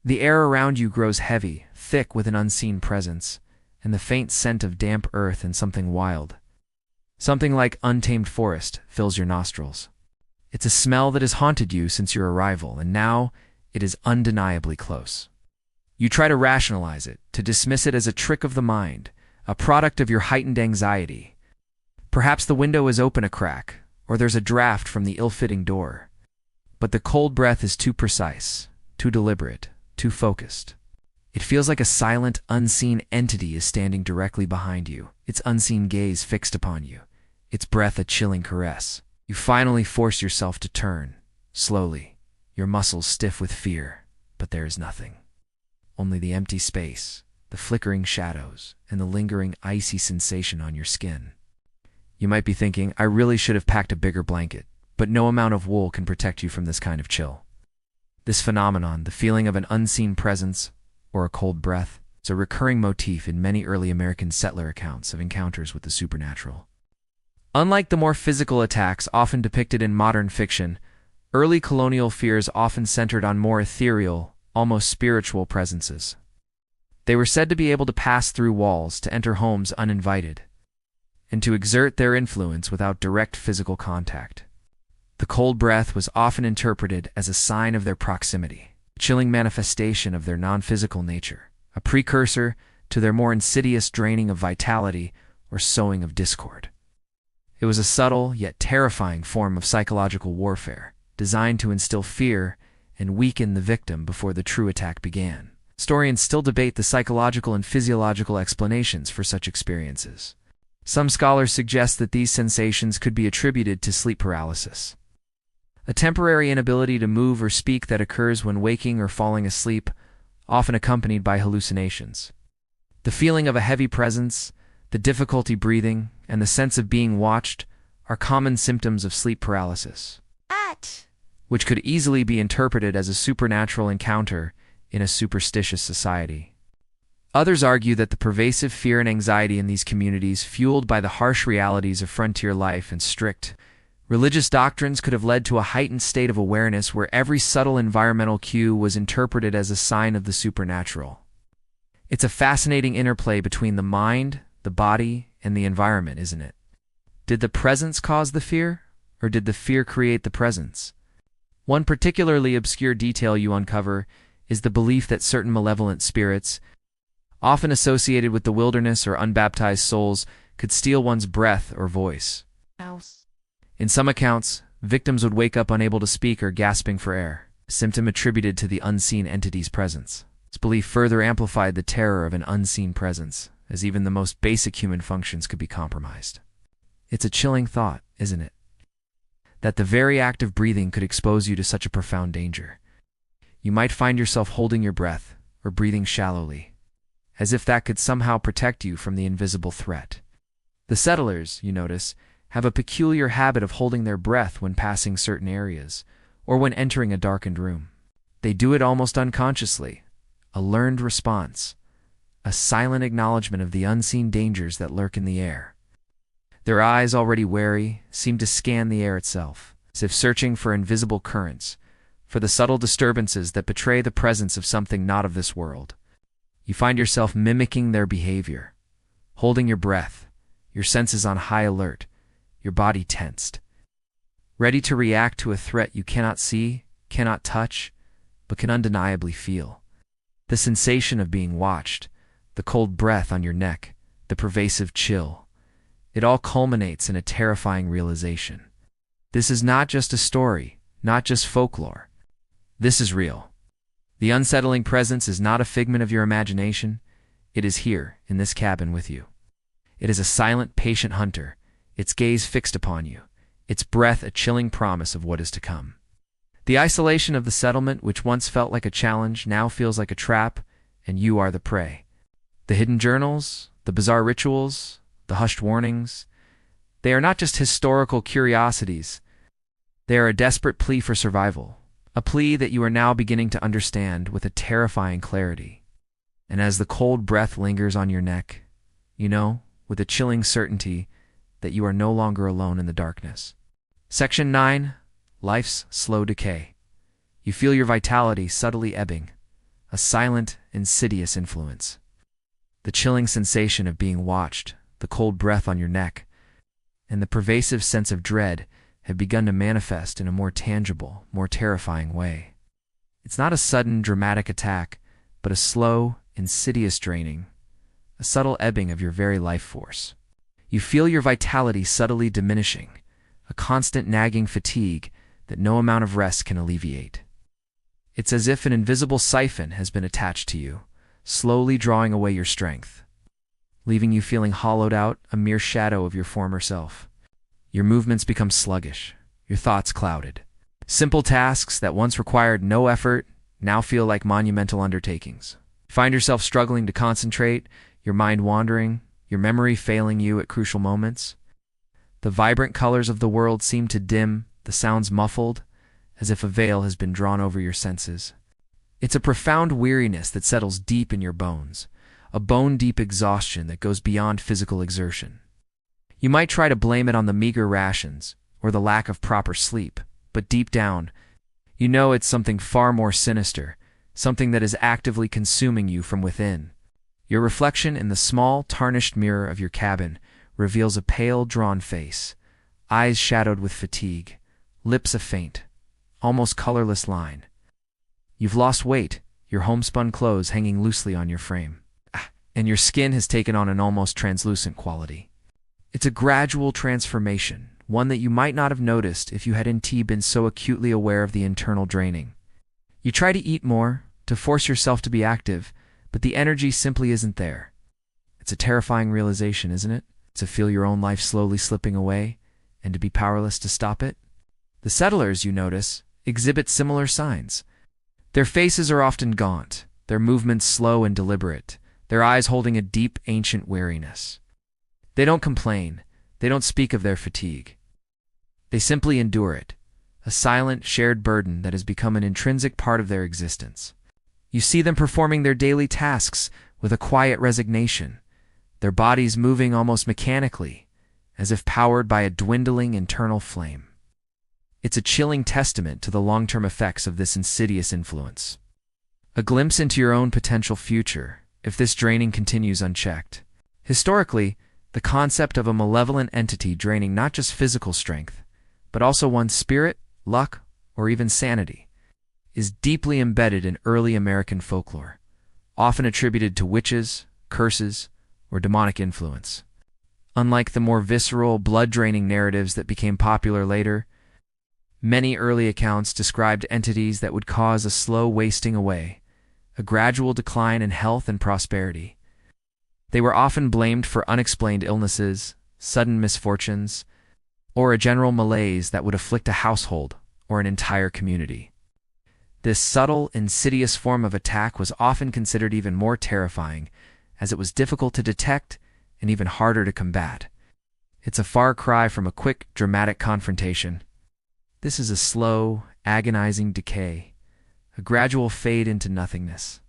The air around you grows heavy, thick with an unseen presence, and the faint scent of damp earth and something wild. Something like untamed forest fills your nostrils. It's a smell that has haunted you since your arrival, and now it is undeniably close. You try to rationalize it, to dismiss it as a trick of the mind, a product of your heightened anxiety. Perhaps the window is open a crack, or there's a draft from the ill-fitting door. But the cold breath is too precise, too deliberate, too focused. It feels like a silent, unseen entity is standing directly behind you, its unseen gaze fixed upon you, its breath a chilling caress. You finally force yourself to turn, slowly, your muscles stiff with fear, but there is nothing. Only the empty space, the flickering shadows, and the lingering icy sensation on your skin. You might be thinking, I really should have packed a bigger blanket, but no amount of wool can protect you from this kind of chill. This phenomenon, the feeling of an unseen presence, or a cold breath, is a recurring motif in many early American settler accounts of encounters with the supernatural. Unlike the more physical attacks often depicted in modern fiction, early colonial fears often centered on more ethereal, almost spiritual presences. They were said to be able to pass through walls, to enter homes uninvited, and to exert their influence without direct physical contact. The cold breath was often interpreted as a sign of their proximity, a chilling manifestation of their non-physical nature, a precursor to their more insidious draining of vitality or sowing of discord. It was a subtle yet terrifying form of psychological warfare, designed to instill fear and weaken the victim before the true attack began. Historians still debate the psychological and physiological explanations for such experiences. Some scholars suggest that these sensations could be attributed to sleep paralysis, a temporary inability to move or speak that occurs when waking or falling asleep, often accompanied by hallucinations. The feeling of a heavy presence, the difficulty breathing, and the sense of being watched are common symptoms of sleep paralysis, which could easily be interpreted as a supernatural encounter in a superstitious society. Others argue that the pervasive fear and anxiety in these communities, fueled by the harsh realities of frontier life and strict religious doctrines, could have led to a heightened state of awareness where every subtle environmental cue was interpreted as a sign of the supernatural. It's a fascinating interplay between the mind, the body, and the environment, isn't it? Did the presence cause the fear, or did the fear create the presence? One particularly obscure detail you uncover is the belief that certain malevolent spirits, often associated with the wilderness or unbaptized souls, could steal one's breath or voice. In some accounts, victims would wake up unable to speak or gasping for air, a symptom attributed to the unseen entity's presence. This belief further amplified the terror of an unseen presence, as even the most basic human functions could be compromised. It's a chilling thought, isn't it? That the very act of breathing could expose you to such a profound danger. You might find yourself holding your breath or breathing shallowly, as if that could somehow protect you from the invisible threat. The settlers, you notice, have a peculiar habit of holding their breath when passing certain areas, or when entering a darkened room. They do it almost unconsciously, a learned response, a silent acknowledgement of the unseen dangers that lurk in the air. Their eyes, already wary, seem to scan the air itself, as if searching for invisible currents, for the subtle disturbances that betray the presence of something not of this world. You find yourself mimicking their behavior, holding your breath, your senses on high alert, your body tensed, ready to react to a threat you cannot see, cannot touch, but can undeniably feel. The sensation of being watched, the cold breath on your neck, the pervasive chill, it all culminates in a terrifying realization. This is not just a story, not just folklore. This is real. The unsettling presence is not a figment of your imagination. It is here, in this cabin with you. It is a silent, patient hunter, its gaze fixed upon you, its breath a chilling promise of what is to come. The isolation of the settlement, which once felt like a challenge, now feels like a trap, and you are the prey. The hidden journals, the bizarre rituals, the hushed warnings, they are not just historical curiosities. They are a desperate plea for survival, a plea that you are now beginning to understand with a terrifying clarity. And as the cold breath lingers on your neck, you know, with a chilling certainty, that you are no longer alone in the darkness. Section 9. Life's Slow Decay. You feel your vitality subtly ebbing, a silent, insidious influence. The chilling sensation of being watched, the cold breath on your neck, and the pervasive sense of dread have begun to manifest in a more tangible, more terrifying way. It's not a sudden, dramatic attack, but a slow, insidious draining, a subtle ebbing of your very life force. You feel your vitality subtly diminishing, a constant nagging fatigue that no amount of rest can alleviate. It's as if an invisible siphon has been attached to you, slowly drawing away your strength, leaving you feeling hollowed out, a mere shadow of your former self. Your movements become sluggish, your thoughts clouded. Simple tasks that once required no effort now feel like monumental undertakings. You find yourself struggling to concentrate, your mind wandering, your memory failing you at crucial moments. The vibrant colors of the world seem to dim, the sounds muffled, as if a veil has been drawn over your senses. It's a profound weariness that settles deep in your bones, a bone-deep exhaustion that goes beyond physical exertion. You might try to blame it on the meager rations or the lack of proper sleep, but deep down, you know it's something far more sinister, something that is actively consuming you from within. Your reflection in the small, tarnished mirror of your cabin reveals a pale, drawn face, eyes shadowed with fatigue, lips a faint, almost colorless line. You've lost weight, your homespun clothes hanging loosely on your frame, and your skin has taken on an almost translucent quality. It's a gradual transformation, one that you might not have noticed if you hadn't been so acutely aware of the internal draining. You try to eat more, to force yourself to be active, but the energy simply isn't there. It's a terrifying realization, isn't it? To feel your own life slowly slipping away, and to be powerless to stop it. The settlers, you notice, exhibit similar signs. Their faces are often gaunt, their movements slow and deliberate, their eyes holding a deep, ancient weariness. They don't complain, they don't speak of their fatigue. They simply endure it, a silent, shared burden that has become an intrinsic part of their existence. You see them performing their daily tasks with a quiet resignation, their bodies moving almost mechanically, as if powered by a dwindling internal flame. It's a chilling testament to the long-term effects of this insidious influence. A glimpse into your own potential future, if this draining continues unchecked. Historically, the concept of a malevolent entity draining not just physical strength, but also one's spirit, luck, or even sanity, is deeply embedded in early American folklore, often attributed to witches, curses, or demonic influence. Unlike the more visceral, blood-draining narratives that became popular later, many early accounts described entities that would cause a slow wasting away, a gradual decline in health and prosperity. They were often blamed for unexplained illnesses, sudden misfortunes, or a general malaise that would afflict a household or an entire community. This subtle, insidious form of attack was often considered even more terrifying, as it was difficult to detect and even harder to combat. It's a far cry from a quick, dramatic confrontation. This is a slow, agonizing decay, a gradual fade into nothingness.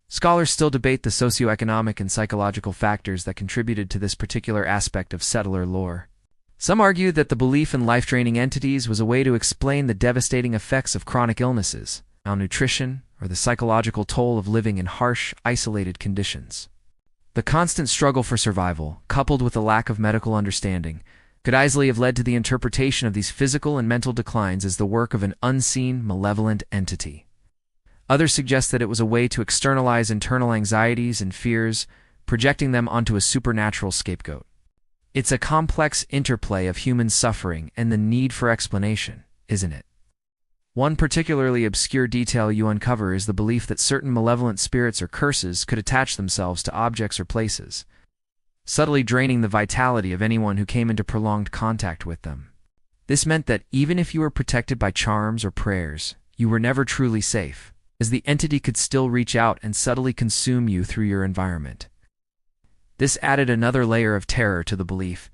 Scholars still debate the socioeconomic and psychological factors that contributed to this particular aspect of settler lore. Some argue that the belief in life-draining entities was a way to explain the devastating effects of chronic illnesses, malnutrition, or the psychological toll of living in harsh, isolated conditions. The constant struggle for survival, coupled with a lack of medical understanding, could easily have led to the interpretation of these physical and mental declines as the work of an unseen, malevolent entity. Others suggest that it was a way to externalize internal anxieties and fears, projecting them onto a supernatural scapegoat. It's a complex interplay of human suffering and the need for explanation, isn't it? One particularly obscure detail you uncover is the belief that certain malevolent spirits or curses could attach themselves to objects or places, subtly draining the vitality of anyone who came into prolonged contact with them. This meant that even if you were protected by charms or prayers, you were never truly safe, as the entity could still reach out and subtly consume you through your environment. This added another layer of terror to the belief,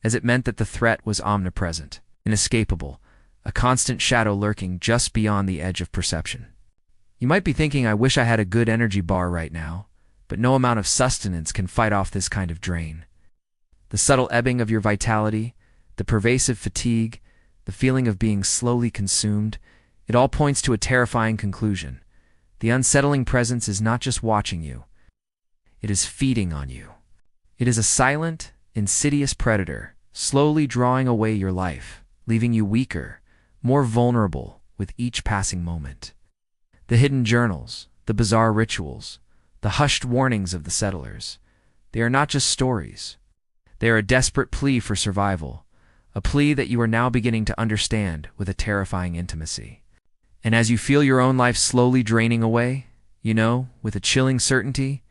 as it meant that the threat was omnipresent, inescapable, a constant shadow lurking just beyond the edge of perception. You might be thinking, I wish I had a good energy bar right now, but no amount of sustenance can fight off this kind of drain. The subtle ebbing of your vitality, the pervasive fatigue, the feeling of being slowly consumed, it all points to a terrifying conclusion. The unsettling presence is not just watching you. it is feeding on you. It is a silent, insidious predator, slowly drawing away your life, leaving you weaker, more vulnerable with each passing moment. The hidden journals, the bizarre rituals, the hushed warnings of the settlers, they are not just stories. They are a desperate plea for survival, a plea that you are now beginning to understand with a terrifying intimacy. And as you feel your own life slowly draining away, you know, with a chilling certainty,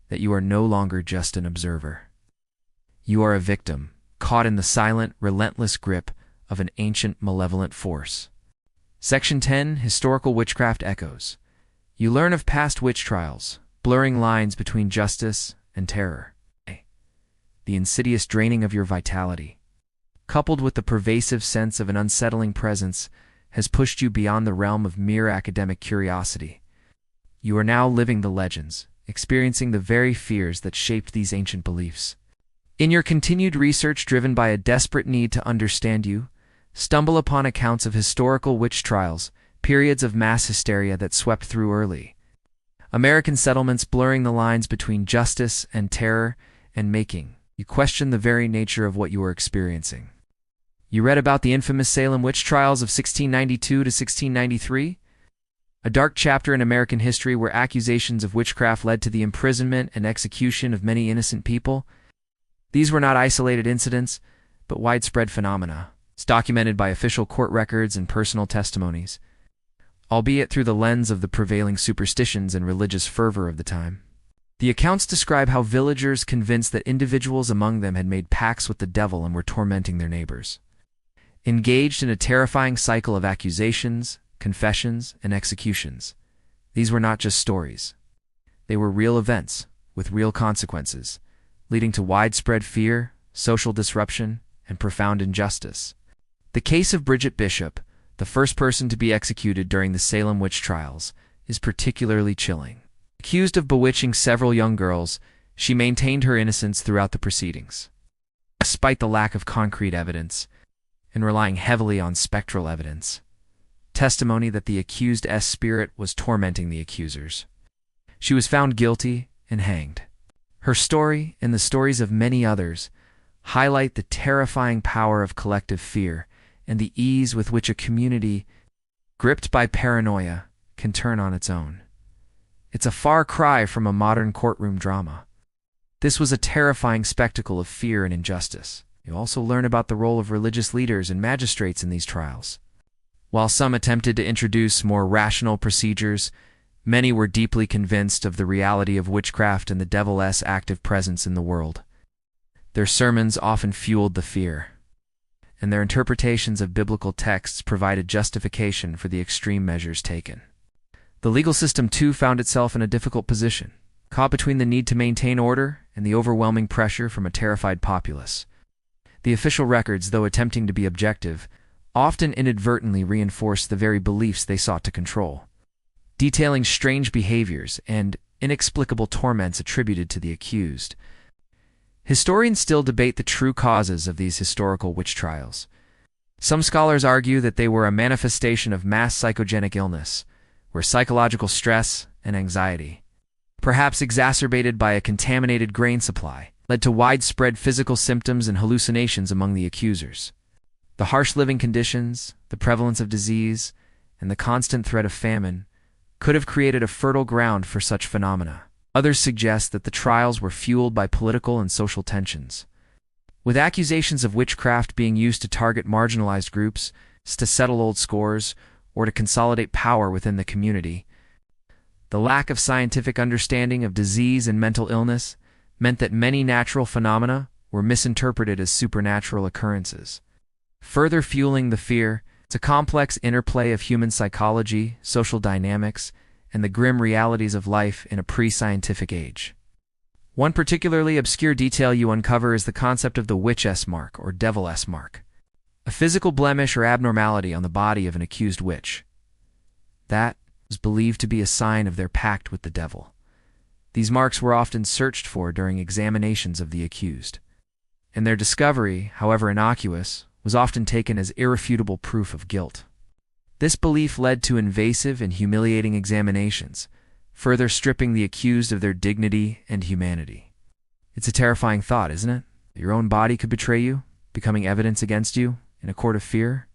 that you are no longer just an observer. You are a victim, caught in the silent, relentless grip of an ancient, malevolent force. Section 10, Historical Witchcraft Echoes. You learn of past witch trials, blurring lines between justice and terror. The insidious draining of your vitality, coupled with the pervasive sense of an unsettling presence, has pushed you beyond the realm of mere academic curiosity. You are now living the legends, experiencing the very fears that shaped these ancient beliefs. In your continued research driven by a desperate need to understand you, stumble upon accounts of historical witch trials, periods of mass hysteria that swept through early American settlements, blurring the lines between justice and terror, and making you question the very nature of what you are experiencing. You read about the infamous Salem witch trials of 1692 to 1693? A dark chapter in American history where accusations of witchcraft led to the imprisonment and execution of many innocent people. These were not isolated incidents, but widespread phenomena. It's documented by official court records and personal testimonies, albeit through the lens of the prevailing superstitions and religious fervor of the time. The accounts describe how villagers convinced that individuals among them had made pacts with the devil and were tormenting their neighbors. Engaged in a terrifying cycle of accusations, confessions, and executions, these were not just stories. They were real events, with real consequences, leading to widespread fear, social disruption, and profound injustice. The case of Bridget Bishop, the first person to be executed during the Salem witch trials, is particularly chilling. Accused of bewitching several young girls, she maintained her innocence throughout the proceedings, despite the lack of concrete evidence, and relying heavily on spectral evidence, testimony that the accused's spirit was tormenting the accusers. She was found guilty and hanged. Her story, and the stories of many others, highlight the terrifying power of collective fear and the ease with which a community, gripped by paranoia, can turn on its own. It's a far cry from a modern courtroom drama. This was a terrifying spectacle of fear and injustice. You also learn about the role of religious leaders and magistrates in these trials. While some attempted to introduce more rational procedures, many were deeply convinced of the reality of witchcraft and the devil's active presence in the world. Their sermons often fueled the fear, and their interpretations of biblical texts provided justification for the extreme measures taken. The legal system, too, found itself in a difficult position, caught between the need to maintain order and the overwhelming pressure from a terrified populace. The official records, though attempting to be objective, often inadvertently reinforced the very beliefs they sought to control, detailing strange behaviors and inexplicable torments attributed to the accused. Historians still debate the true causes of these historical witch trials. Some scholars argue that they were a manifestation of mass psychogenic illness, where psychological stress and anxiety, perhaps exacerbated by a contaminated grain supply, led to widespread physical symptoms and hallucinations among the accusers. The harsh living conditions, the prevalence of disease, and the constant threat of famine could have created a fertile ground for such phenomena. Others suggest that the trials were fueled by political and social tensions, with accusations of witchcraft being used to target marginalized groups, to settle old scores, or to consolidate power within the community. The lack of scientific understanding of disease and mental illness meant that many natural phenomena were misinterpreted as supernatural occurrences. Further fueling the fear, it's a complex interplay of human psychology, social dynamics, and the grim realities of life in a pre-scientific age. One particularly obscure detail you uncover is the concept of the witch's mark or devil's mark, a physical blemish or abnormality on the body of an accused witch. That was believed to be a sign of their pact with the devil. These marks were often searched for during examinations of the accused, and their discovery, however innocuous, was often taken as irrefutable proof of guilt. This belief led to invasive and humiliating examinations, further stripping the accused of their dignity and humanity. It's a terrifying thought, isn't it? Your own body could betray you, becoming evidence against you in a court of fear.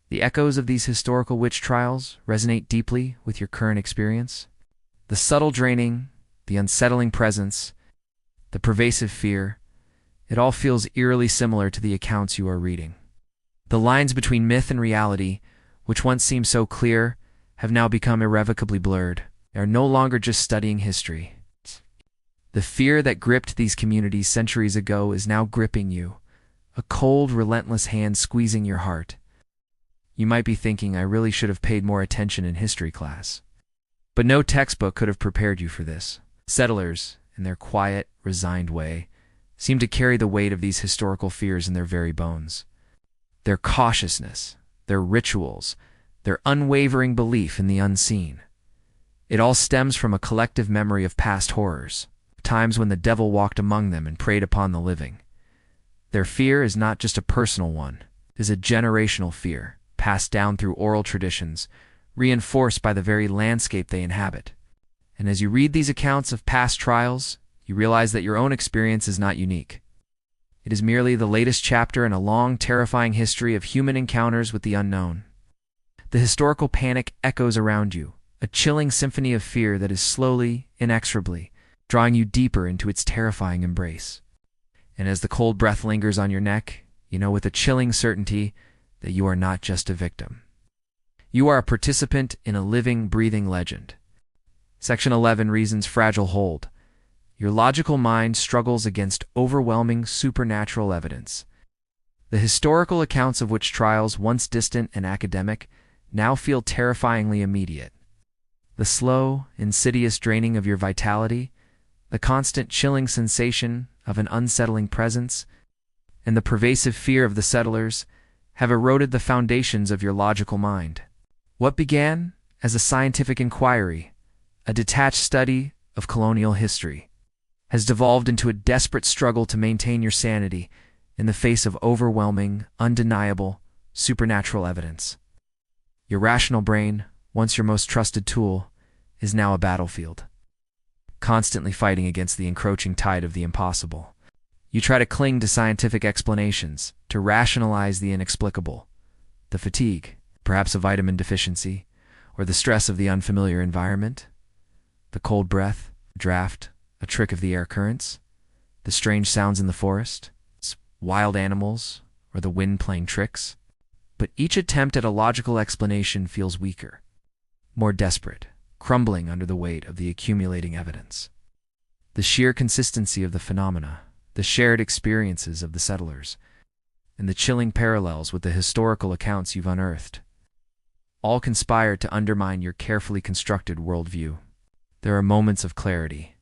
The echoes of these historical witch trials resonate deeply with your current experience. The subtle draining, the unsettling presence, the pervasive fear, it all feels eerily similar to the accounts you are reading. The lines between myth and reality, which once seemed so clear, have now become irrevocably blurred. They are no longer just studying history. The fear that gripped these communities centuries ago is now gripping you, a cold, relentless hand squeezing your heart. You might be thinking, I really should have paid more attention in history class. But no textbook could have prepared you for this. Settlers, in their quiet, resigned way, seem to carry the weight of these historical fears in their very bones. Their cautiousness, their rituals, their unwavering belief in the unseen. It all stems from a collective memory of past horrors, times when the devil walked among them and preyed upon the living. Their fear is not just a personal one, it is a generational fear, passed down through oral traditions, reinforced by the very landscape they inhabit. And as you read these accounts of past trials, you realize that your own experience is not unique. It is merely the latest chapter in a long, terrifying history of human encounters with the unknown. The historical panic echoes around you, a chilling symphony of fear that is slowly, inexorably, drawing you deeper into its terrifying embrace. And as the cold breath lingers on your neck, you know with a chilling certainty that you are not just a victim. You are a participant in a living, breathing legend. Section 11 reasons fragile hold. Your logical mind struggles against overwhelming supernatural evidence. The historical accounts of witch trials, once distant and academic, now feel terrifyingly immediate. The slow, insidious draining of your vitality, the constant chilling sensation of an unsettling presence, and the pervasive fear of the settlers have eroded the foundations of your logical mind. What began as a scientific inquiry, a detached study of colonial history, has devolved into a desperate struggle to maintain your sanity in the face of overwhelming, undeniable, supernatural evidence. Your rational brain, once your most trusted tool, is now a battlefield, constantly fighting against the encroaching tide of the impossible. You try to cling to scientific explanations, to rationalize the inexplicable, the fatigue, perhaps a vitamin deficiency, or the stress of the unfamiliar environment, the cold breath, draft, a trick of the air currents, the strange sounds in the forest, wild animals, or the wind playing tricks. But each attempt at a logical explanation feels weaker, more desperate, crumbling under the weight of the accumulating evidence. The sheer consistency of the phenomena, the shared experiences of the settlers, and the chilling parallels with the historical accounts you've unearthed, all conspire to undermine your carefully constructed worldview. There are moments of clarity,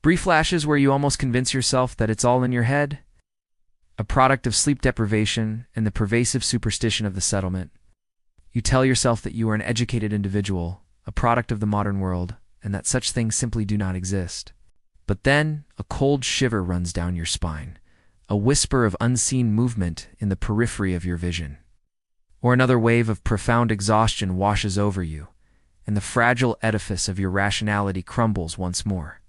brief flashes where you almost convince yourself that it's all in your head, a product of sleep deprivation and the pervasive superstition of the settlement. You tell yourself that you are an educated individual, a product of the modern world, and that such things simply do not exist. But then, a cold shiver runs down your spine, a whisper of unseen movement in the periphery of your vision. Or another wave of profound exhaustion washes over you, and the fragile edifice of your rationality crumbles once more.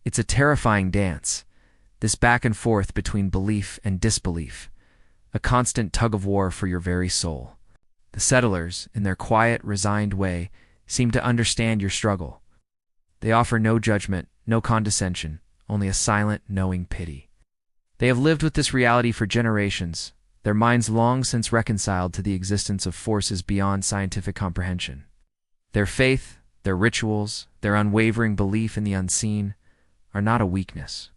It's a terrifying dance, this back and forth between belief and disbelief, a constant tug-of-war for your very soul. The settlers, in their quiet, resigned way, seem to understand your struggle. They offer no judgment, no condescension, only a silent, knowing pity. They have lived with this reality for generations, their minds long since reconciled to the existence of forces beyond scientific comprehension. Their faith, their rituals, their unwavering belief in the unseen are not a weakness,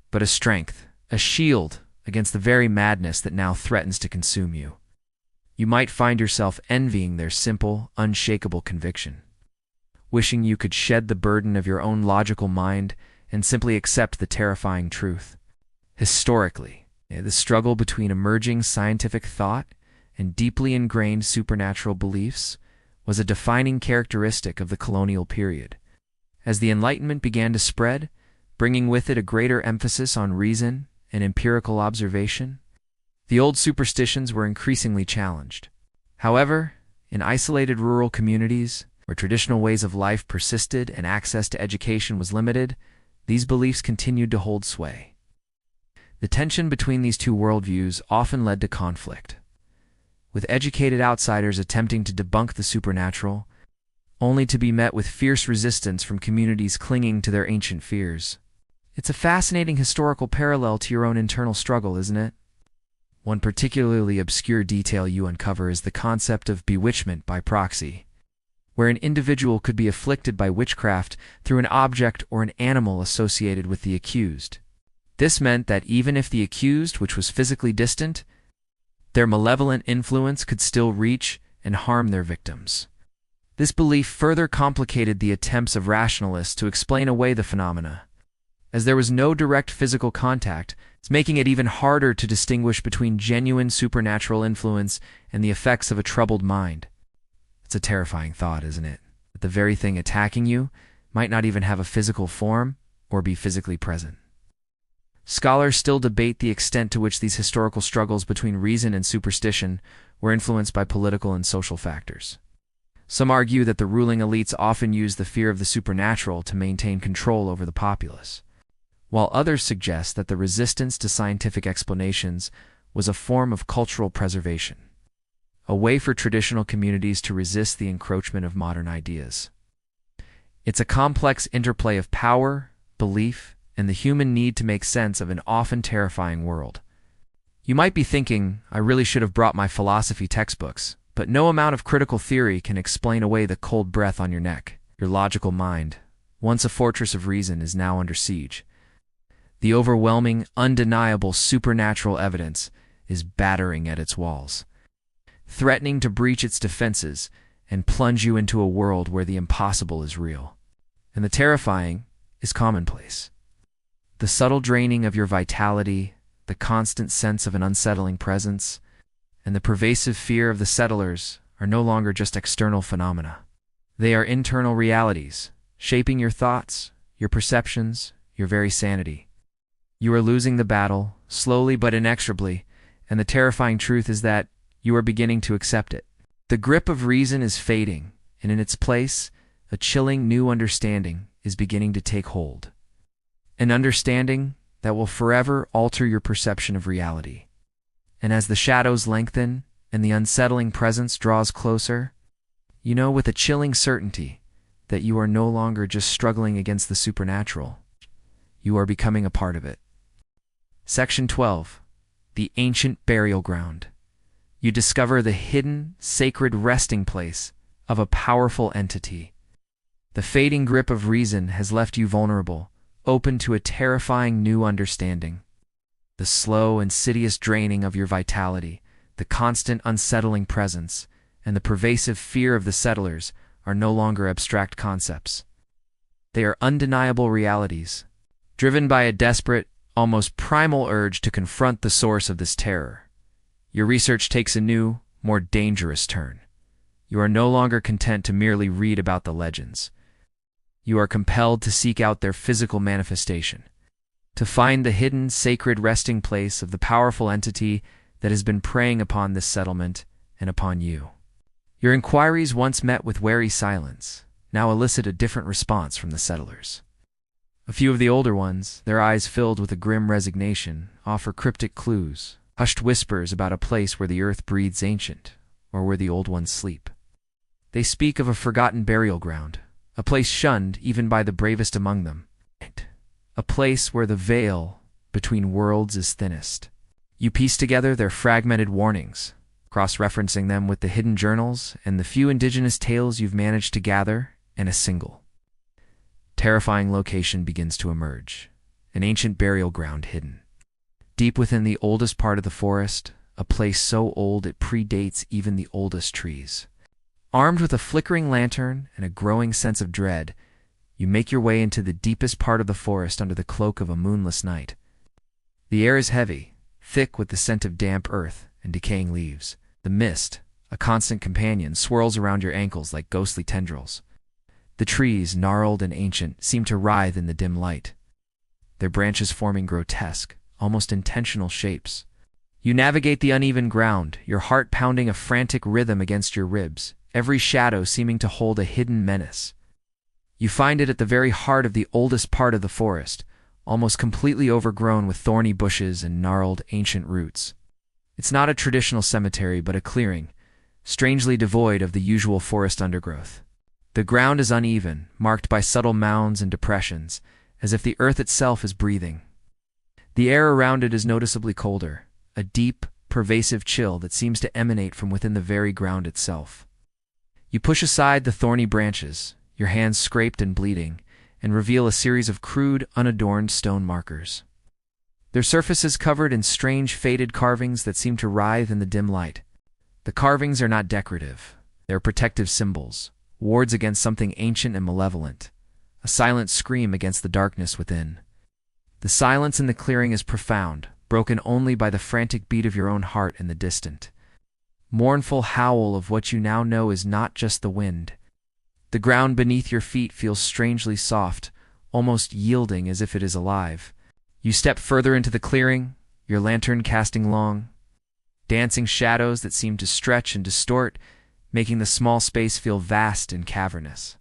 but a strength, a shield against the very madness that now threatens to consume you. You might find yourself envying their simple, unshakable conviction, wishing you could shed the burden of your own logical mind and simply accept the terrifying truth. Historically, the struggle between emerging scientific thought and deeply ingrained supernatural beliefs was a defining characteristic of the colonial period. As the Enlightenment began to spread, bringing with it a greater emphasis on reason and empirical observation, the old superstitions were increasingly challenged. However, in isolated rural communities, Where traditional ways of life persisted and access to education was limited, these beliefs continued to hold sway. The tension between these two worldviews often led to conflict, with educated outsiders attempting to debunk the supernatural, only to be met with fierce resistance from communities clinging to their ancient fears. It's a fascinating historical parallel to your own internal struggle, isn't it? One particularly obscure detail you uncover is the concept of bewitchment by proxy, where an individual could be afflicted by witchcraft through an object or an animal associated with the accused. This meant that even if the accused, which was physically distant, their malevolent influence could still reach and harm their victims. This belief further complicated the attempts of rationalists to explain away the phenomena, as there was no direct physical contact, making it even harder to distinguish between genuine supernatural influence and the effects of a troubled mind. It's a terrifying thought, isn't it? That the very thing attacking you might not even have a physical form or be physically present. Scholars still debate the extent to which these historical struggles between reason and superstition were influenced by political and social factors. Some argue that the ruling elites often used the fear of the supernatural to maintain control over the populace, while others suggest that the resistance to scientific explanations was a form of cultural preservation, a way for traditional communities to resist the encroachment of modern ideas. It's a complex interplay of power, belief, and the human need to make sense of an often terrifying world. You might be thinking, I really should have brought my philosophy textbooks, but no amount of critical theory can explain away the cold breath on your neck. Your logical mind, once a fortress of reason, is now under siege. The overwhelming, undeniable supernatural evidence is battering at its walls, threatening to breach its defenses and plunge you into a world where the impossible is real, and the terrifying is commonplace. The subtle draining of your vitality, the constant sense of an unsettling presence, and the pervasive fear of the settlers are no longer just external phenomena. They are internal realities, shaping your thoughts, your perceptions, your very sanity. You are losing the battle, slowly but inexorably, and the terrifying truth is that you are beginning to accept it. The grip of reason is fading, and in its place, a chilling new understanding is beginning to take hold. An understanding that will forever alter your perception of reality. And as the shadows lengthen and the unsettling presence draws closer, you know with a chilling certainty that you are no longer just struggling against the supernatural. You are becoming a part of it. Section 12. The Ancient Burial Ground. You discover the hidden, sacred resting place of a powerful entity. The fading grip of reason has left you vulnerable, open to a terrifying new understanding. The slow, insidious draining of your vitality, the constant unsettling presence, and the pervasive fear of the settlers are no longer abstract concepts. They are undeniable realities, driven by a desperate, almost primal urge to confront the source of this terror. Your research takes a new, more dangerous turn. You are no longer content to merely read about the legends. You are compelled to seek out their physical manifestation, to find the hidden, sacred resting place of the powerful entity that has been preying upon this settlement and upon you. Your inquiries, once met with wary silence, now elicit a different response from the settlers. A few of the older ones, their eyes filled with a grim resignation, offer cryptic clues, hushed whispers about a place where the earth breathes ancient, or where the old ones sleep. They speak of a forgotten burial ground, a place shunned even by the bravest among them, a place where the veil between worlds is thinnest. You piece together their fragmented warnings, cross-referencing them with the hidden journals and the few indigenous tales you've managed to gather, and a single, terrifying location begins to emerge, an ancient burial ground hidden deep within the oldest part of the forest, a place so old it predates even the oldest trees. Armed with a flickering lantern and a growing sense of dread, you make your way into the deepest part of the forest under the cloak of a moonless night. The air is heavy, thick with the scent of damp earth and decaying leaves. The mist, a constant companion, swirls around your ankles like ghostly tendrils. The trees, gnarled and ancient, seem to writhe in the dim light, their branches forming grotesque, almost intentional shapes. You navigate the uneven ground, your heart pounding a frantic rhythm against your ribs, every shadow seeming to hold a hidden menace. You find it at the very heart of the oldest part of the forest, almost completely overgrown with thorny bushes and gnarled ancient roots. It's not a traditional cemetery but a clearing, strangely devoid of the usual forest undergrowth. The ground is uneven, marked by subtle mounds and depressions, as if the earth itself is breathing. The air around it is noticeably colder, a deep, pervasive chill that seems to emanate from within the very ground itself. You push aside the thorny branches, your hands scraped and bleeding, and reveal a series of crude, unadorned stone markers. Their surface is covered in strange, faded carvings that seem to writhe in the dim light. The carvings are not decorative. They're protective symbols, wards against something ancient and malevolent, a silent scream against the darkness within. The silence in the clearing is profound, broken only by the frantic beat of your own heart in the distant, mournful howl of what you now know is not just the wind. The ground beneath your feet feels strangely soft, almost yielding as if it is alive. You step further into the clearing, your lantern casting long, dancing shadows that seem to stretch and distort, making the small space feel vast and cavernous.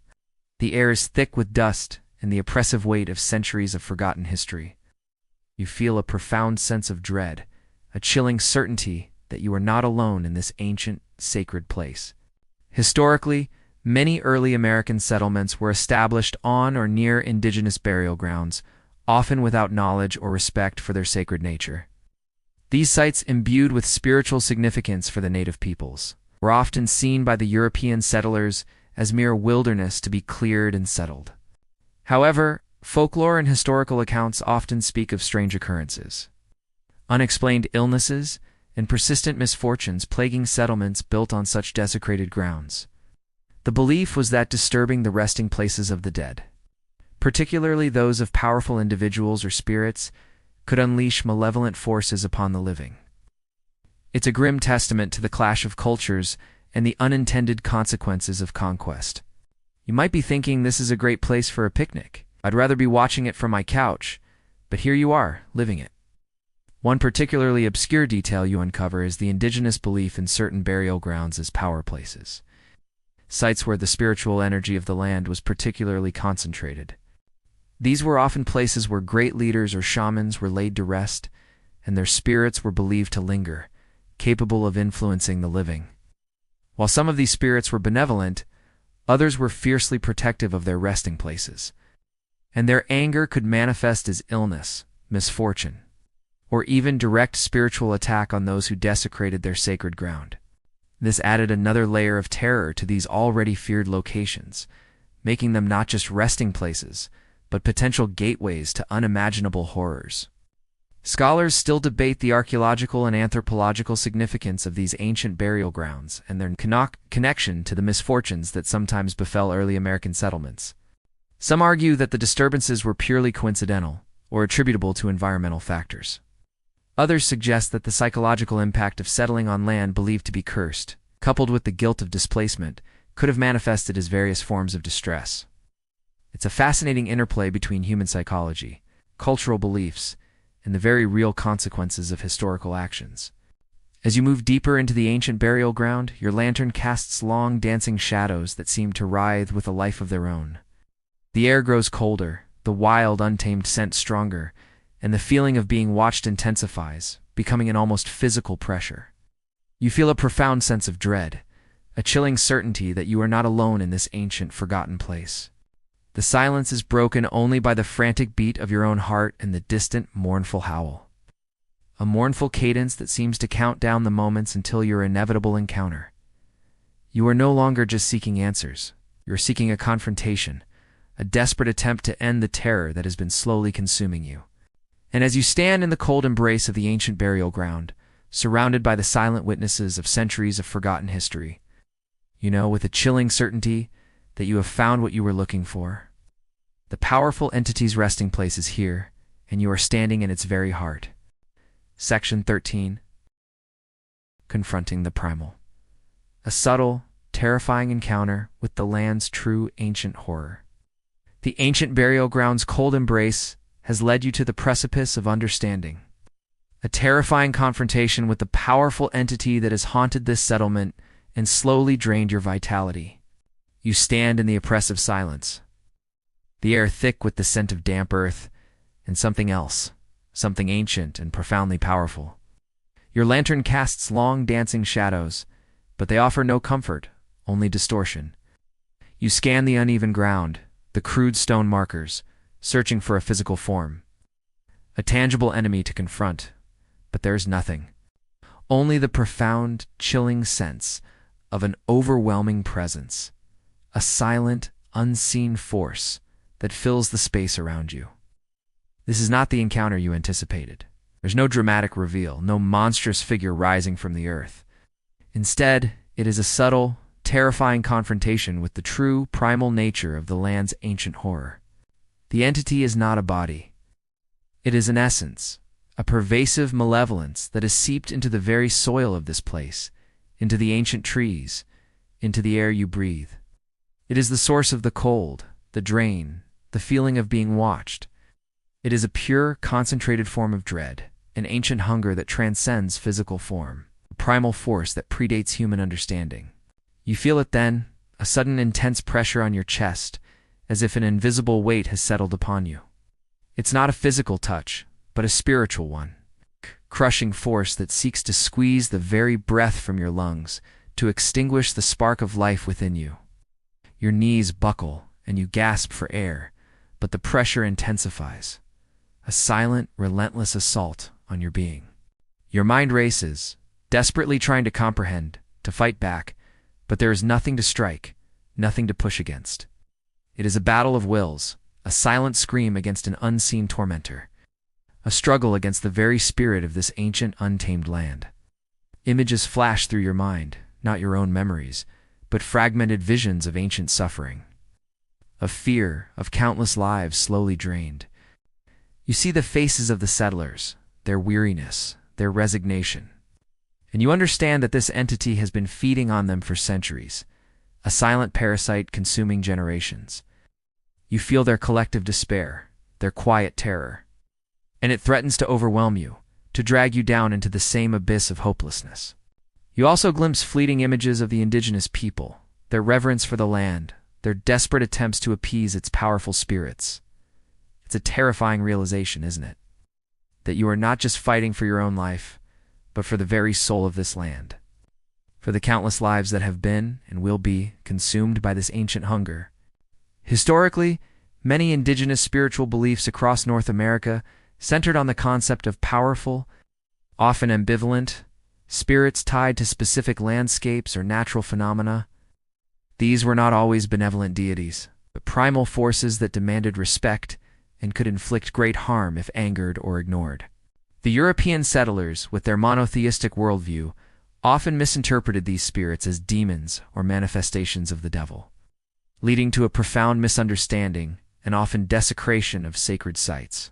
The air is thick with dust and the oppressive weight of centuries of forgotten history. You feel a profound sense of dread, a chilling certainty that you are not alone in this ancient, sacred place. Historically, many early American settlements were established on or near indigenous burial grounds, often without knowledge or respect for their sacred nature. These sites, imbued with spiritual significance for the native peoples, were often seen by the European settlers as mere wilderness to be cleared and settled. However, folklore and historical accounts often speak of strange occurrences, unexplained illnesses, and persistent misfortunes plaguing settlements built on such desecrated grounds. The belief was that disturbing the resting places of the dead, particularly those of powerful individuals or spirits, could unleash malevolent forces upon the living. It's a grim testament to the clash of cultures and the unintended consequences of conquest. You might be thinking this is a great place for a picnic. I'd rather be watching it from my couch, but here you are, living it. One particularly obscure detail you uncover is the indigenous belief in certain burial grounds as power places, sites where the spiritual energy of the land was particularly concentrated. These were often places where great leaders or shamans were laid to rest, and their spirits were believed to linger, capable of influencing the living. While some of these spirits were benevolent, others were fiercely protective of their resting places, and their anger could manifest as illness, misfortune, or even direct spiritual attack on those who desecrated their sacred ground. This added another layer of terror to these already feared locations, making them not just resting places, but potential gateways to unimaginable horrors. Scholars still debate the archaeological and anthropological significance of these ancient burial grounds and their connection to the misfortunes that sometimes befell early American settlements. Some argue that the disturbances were purely coincidental or attributable to environmental factors. Others suggest that the psychological impact of settling on land believed to be cursed, coupled with the guilt of displacement, could have manifested as various forms of distress. It's a fascinating interplay between human psychology, cultural beliefs, and the very real consequences of historical actions. As you move deeper into the ancient burial ground, your lantern casts long, dancing shadows that seem to writhe with a life of their own. The air grows colder, the wild, untamed scent stronger, and the feeling of being watched intensifies, becoming an almost physical pressure. You feel a profound sense of dread, a chilling certainty that you are not alone in this ancient, forgotten place. The silence is broken only by the frantic beat of your own heart and the distant, mournful howl. A mournful cadence that seems to count down the moments until your inevitable encounter. You are no longer just seeking answers. You are seeking a confrontation, a desperate attempt to end the terror that has been slowly consuming you. And as you stand in the cold embrace of the ancient burial ground, surrounded by the silent witnesses of centuries of forgotten history, you know with a chilling certainty that you have found what you were looking for. The powerful entity's resting place is here, and you are standing in its very heart. Section 13. Confronting the Primal. A subtle, terrifying encounter with the land's true ancient horror. The ancient burial ground's cold embrace has led you to the precipice of understanding. A terrifying confrontation with the powerful entity that has haunted this settlement and slowly drained your vitality. You stand in the oppressive silence, the air thick with the scent of damp earth and something else, something ancient and profoundly powerful. Your lantern casts long dancing shadows, but they offer no comfort, only distortion. You scan the uneven ground, the crude stone markers, searching for a physical form, a tangible enemy to confront, but there's nothing. Only the profound, chilling sense of an overwhelming presence, a silent, unseen force that fills the space around you. This is not the encounter you anticipated. There's no dramatic reveal, no monstrous figure rising from the earth. Instead, it is a subtle, terrifying confrontation with the true, primal nature of the land's ancient horror. The entity is not a body. It is an essence, a pervasive malevolence that has seeped into the very soil of this place, into the ancient trees, into the air you breathe. It is the source of the cold, the drain, the feeling of being watched. It is a pure, concentrated form of dread, an ancient hunger that transcends physical form, a primal force that predates human understanding. You feel it then, a sudden intense pressure on your chest, as if an invisible weight has settled upon you. It's not a physical touch, but a spiritual one, crushing force that seeks to squeeze the very breath from your lungs, to extinguish the spark of life within you. Your knees buckle, and you gasp for air, but the pressure intensifies, a silent, relentless assault on your being. Your mind races, desperately trying to comprehend, to fight back, but there is nothing to strike, nothing to push against. It is a battle of wills, a silent scream against an unseen tormentor, a struggle against the very spirit of this ancient, untamed land. Images flash through your mind, not your own memories, but fragmented visions of ancient suffering, of fear, of countless lives slowly drained. You see the faces of the settlers, their weariness, their resignation, and you understand that this entity has been feeding on them for centuries, a silent parasite consuming generations. You feel their collective despair, their quiet terror, and it threatens to overwhelm you, to drag you down into the same abyss of hopelessness. You also glimpse fleeting images of the indigenous people, their reverence for the land, their desperate attempts to appease its powerful spirits. It's a terrifying realization, isn't it? That you are not just fighting for your own life, but for the very soul of this land, for the countless lives that have been and will be consumed by this ancient hunger. Historically, many indigenous spiritual beliefs across North America centered on the concept of powerful, often ambivalent, spirits tied to specific landscapes or natural phenomena. These were not always benevolent deities, but primal forces that demanded respect and could inflict great harm if angered or ignored. The European settlers, with their monotheistic worldview, often misinterpreted these spirits as demons or manifestations of the devil, leading to a profound misunderstanding and often desecration of sacred sites.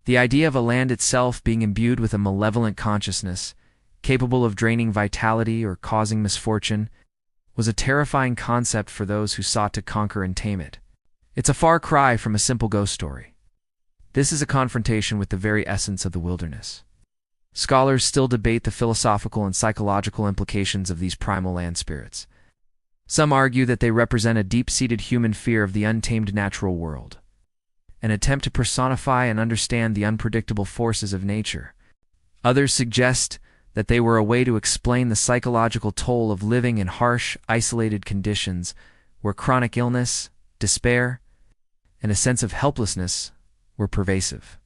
The idea of a land itself being imbued with a malevolent consciousness, capable of draining vitality or causing misfortune, was a terrifying concept for those who sought to conquer and tame it. It's a far cry from a simple ghost story. This is a confrontation with the very essence of the wilderness. Scholars still debate the philosophical and psychological implications of these primal land spirits. Some argue that they represent a deep-seated human fear of the untamed natural world, an attempt to personify and understand the unpredictable forces of nature. Others suggest that they were a way to explain the psychological toll of living in harsh, isolated conditions where chronic illness, despair, and a sense of helplessness were pervasive.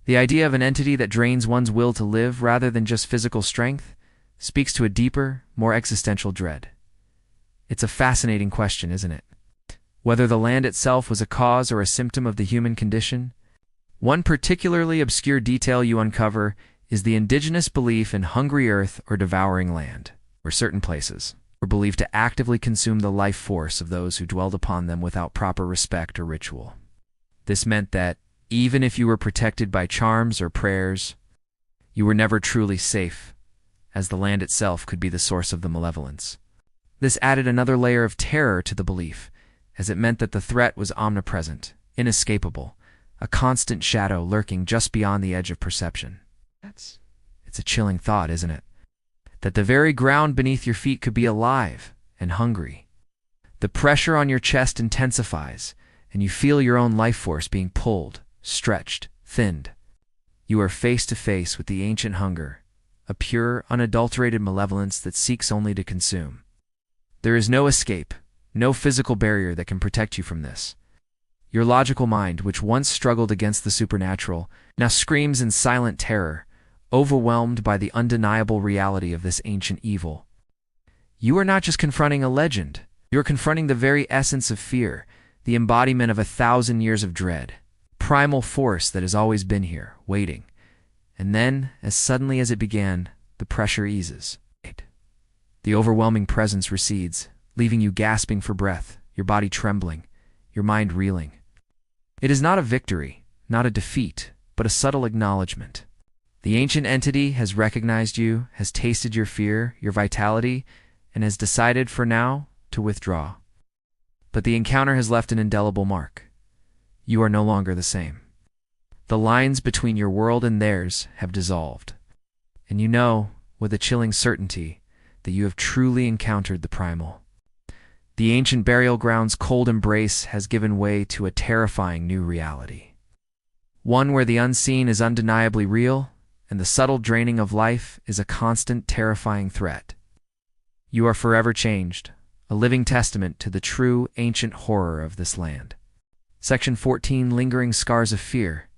The idea of an entity that drains one's will to live rather than just physical strength speaks to a deeper, more existential dread. It's a fascinating question, isn't it? Whether the land itself was a cause or a symptom of the human condition. One particularly obscure detail you uncover is the indigenous belief in hungry earth or devouring land, where certain places were believed to actively consume the life force of those who dwelled upon them without proper respect or ritual. This meant that, even if you were protected by charms or prayers, you were never truly safe, as the land itself could be the source of the malevolence. This added another layer of terror to the belief, as it meant that the threat was omnipresent, inescapable, a constant shadow lurking just beyond the edge of perception. It's a chilling thought, isn't it? that the very ground beneath your feet could be alive and hungry. The pressure on your chest intensifies, and you feel your own life force being pulled, stretched, thinned. You are face to face with the ancient hunger, a pure, unadulterated malevolence that seeks only to consume. There is no escape, no physical barrier that can protect you from this. Your logical mind, which once struggled against the supernatural, now screams in silent terror, overwhelmed by the undeniable reality of this ancient evil. You are not just confronting a legend, you are confronting the very essence of fear, the embodiment of 1,000 years of dread, primal force that has always been here, waiting. And then, as suddenly as it began, the pressure eases. The overwhelming presence recedes, leaving you gasping for breath, your body trembling, your mind reeling. It is not a victory, not a defeat, but a subtle acknowledgement. The ancient entity has recognized you, has tasted your fear, your vitality, and has decided for now to withdraw. But the encounter has left an indelible mark. You are no longer the same. The lines between your world and theirs have dissolved. And you know, with a chilling certainty, that you have truly encountered the primal. The ancient burial ground's cold embrace has given way to a terrifying new reality. One where the unseen is undeniably real, and the subtle draining of life is a constant, terrifying threat. You are forever changed, a living testament to the true, ancient horror of this land. Section 14, Lingering Scars of Fear.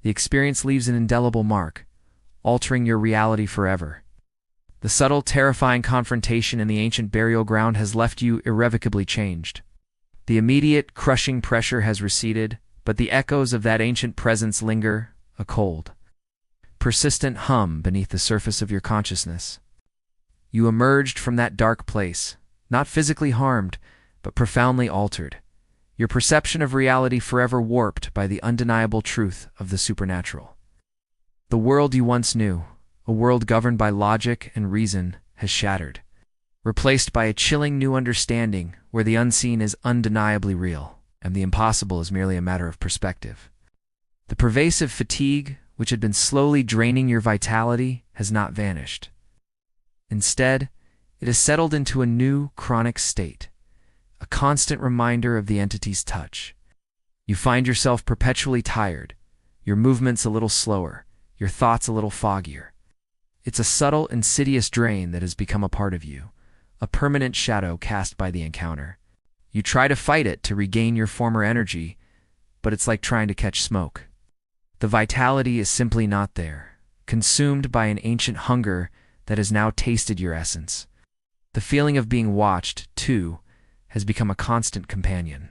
The experience leaves an indelible mark, altering your reality forever. The subtle, terrifying confrontation in the ancient burial ground has left you irrevocably changed. The immediate, crushing pressure has receded, but the echoes of that ancient presence linger, a cold, persistent hum beneath the surface of your consciousness. You emerged from that dark place, not physically harmed, but profoundly altered, your perception of reality forever warped by the undeniable truth of the supernatural. The world you once knew, a world governed by logic and reason, has shattered, replaced by a chilling new understanding where the unseen is undeniably real, and the impossible is merely a matter of perspective. The pervasive fatigue, which had been slowly draining your vitality, has not vanished. Instead, it has settled into a new, chronic state, a constant reminder of the entity's touch. You find yourself perpetually tired, your movements a little slower, your thoughts a little foggier. It's a subtle, insidious drain that has become a part of you, a permanent shadow cast by the encounter. You try to fight it to regain your former energy, but it's like trying to catch smoke. The vitality is simply not there, consumed by an ancient hunger that has now tasted your essence. The feeling of being watched, too, has become a constant companion.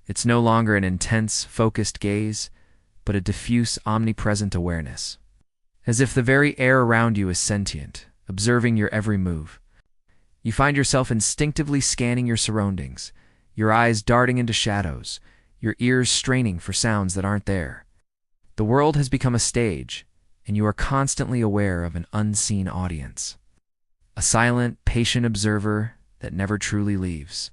It's no longer an intense, focused gaze, but a diffuse, omnipresent awareness. As if the very air around you is sentient, observing your every move. You find yourself instinctively scanning your surroundings, your eyes darting into shadows, your ears straining for sounds that aren't there. The world has become a stage, and you are constantly aware of an unseen audience. A silent, patient observer that never truly leaves.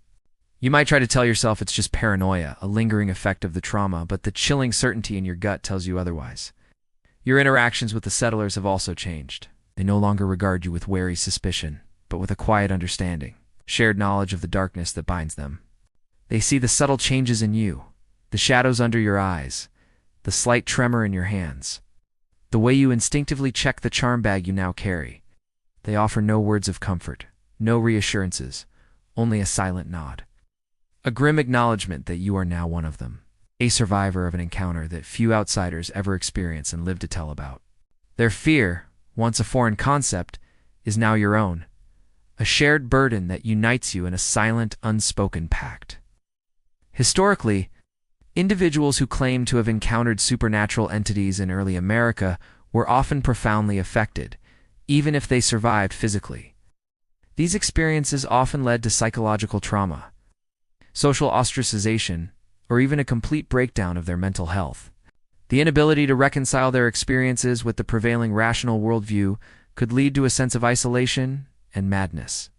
You might try to tell yourself it's just paranoia, a lingering effect of the trauma, but the chilling certainty in your gut tells you otherwise. Your interactions with the settlers have also changed. They no longer regard you with wary suspicion, but with a quiet understanding, shared knowledge of the darkness that binds them. They see the subtle changes in you, the shadows under your eyes, the slight tremor in your hands, the way you instinctively check the charm bag you now carry. They offer no words of comfort, no reassurances, only a silent nod. A grim acknowledgement that you are now one of them, a survivor of an encounter that few outsiders ever experience and live to tell about. Their fear, once a foreign concept, is now your own, a shared burden that unites you in a silent, unspoken pact. Historically, individuals who claim to have encountered supernatural entities in early America were often profoundly affected, even if they survived physically. These experiences often led to psychological trauma, social ostracization, or even a complete breakdown of their mental health. The inability to reconcile their experiences with the prevailing rational worldview could lead to a sense of isolation and madness.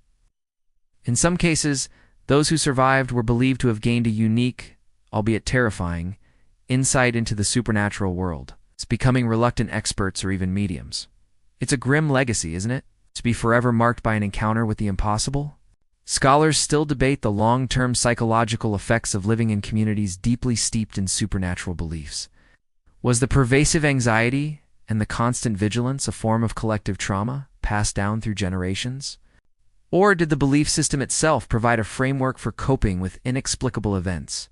In some cases, those who survived were believed to have gained a unique, albeit terrifying, insight into the supernatural world, becoming reluctant experts or even mediums. It's a grim legacy, isn't it? To be forever marked by an encounter with the impossible? Scholars still debate the long-term psychological effects of living in communities deeply steeped in supernatural beliefs. Was the pervasive anxiety and the constant vigilance a form of collective trauma passed down through generations? Or did the belief system itself provide a framework for coping with inexplicable events,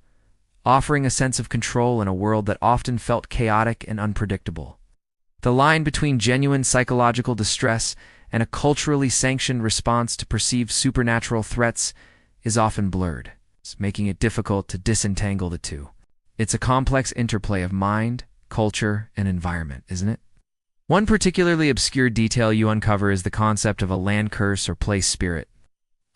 offering a sense of control in a world that often felt chaotic and unpredictable? The line between genuine psychological distress and a culturally sanctioned response to perceived supernatural threats is often blurred, making it difficult to disentangle the two. It's a complex interplay of mind, culture, and environment, isn't it? One particularly obscure detail you uncover is the concept of a land curse or place spirit,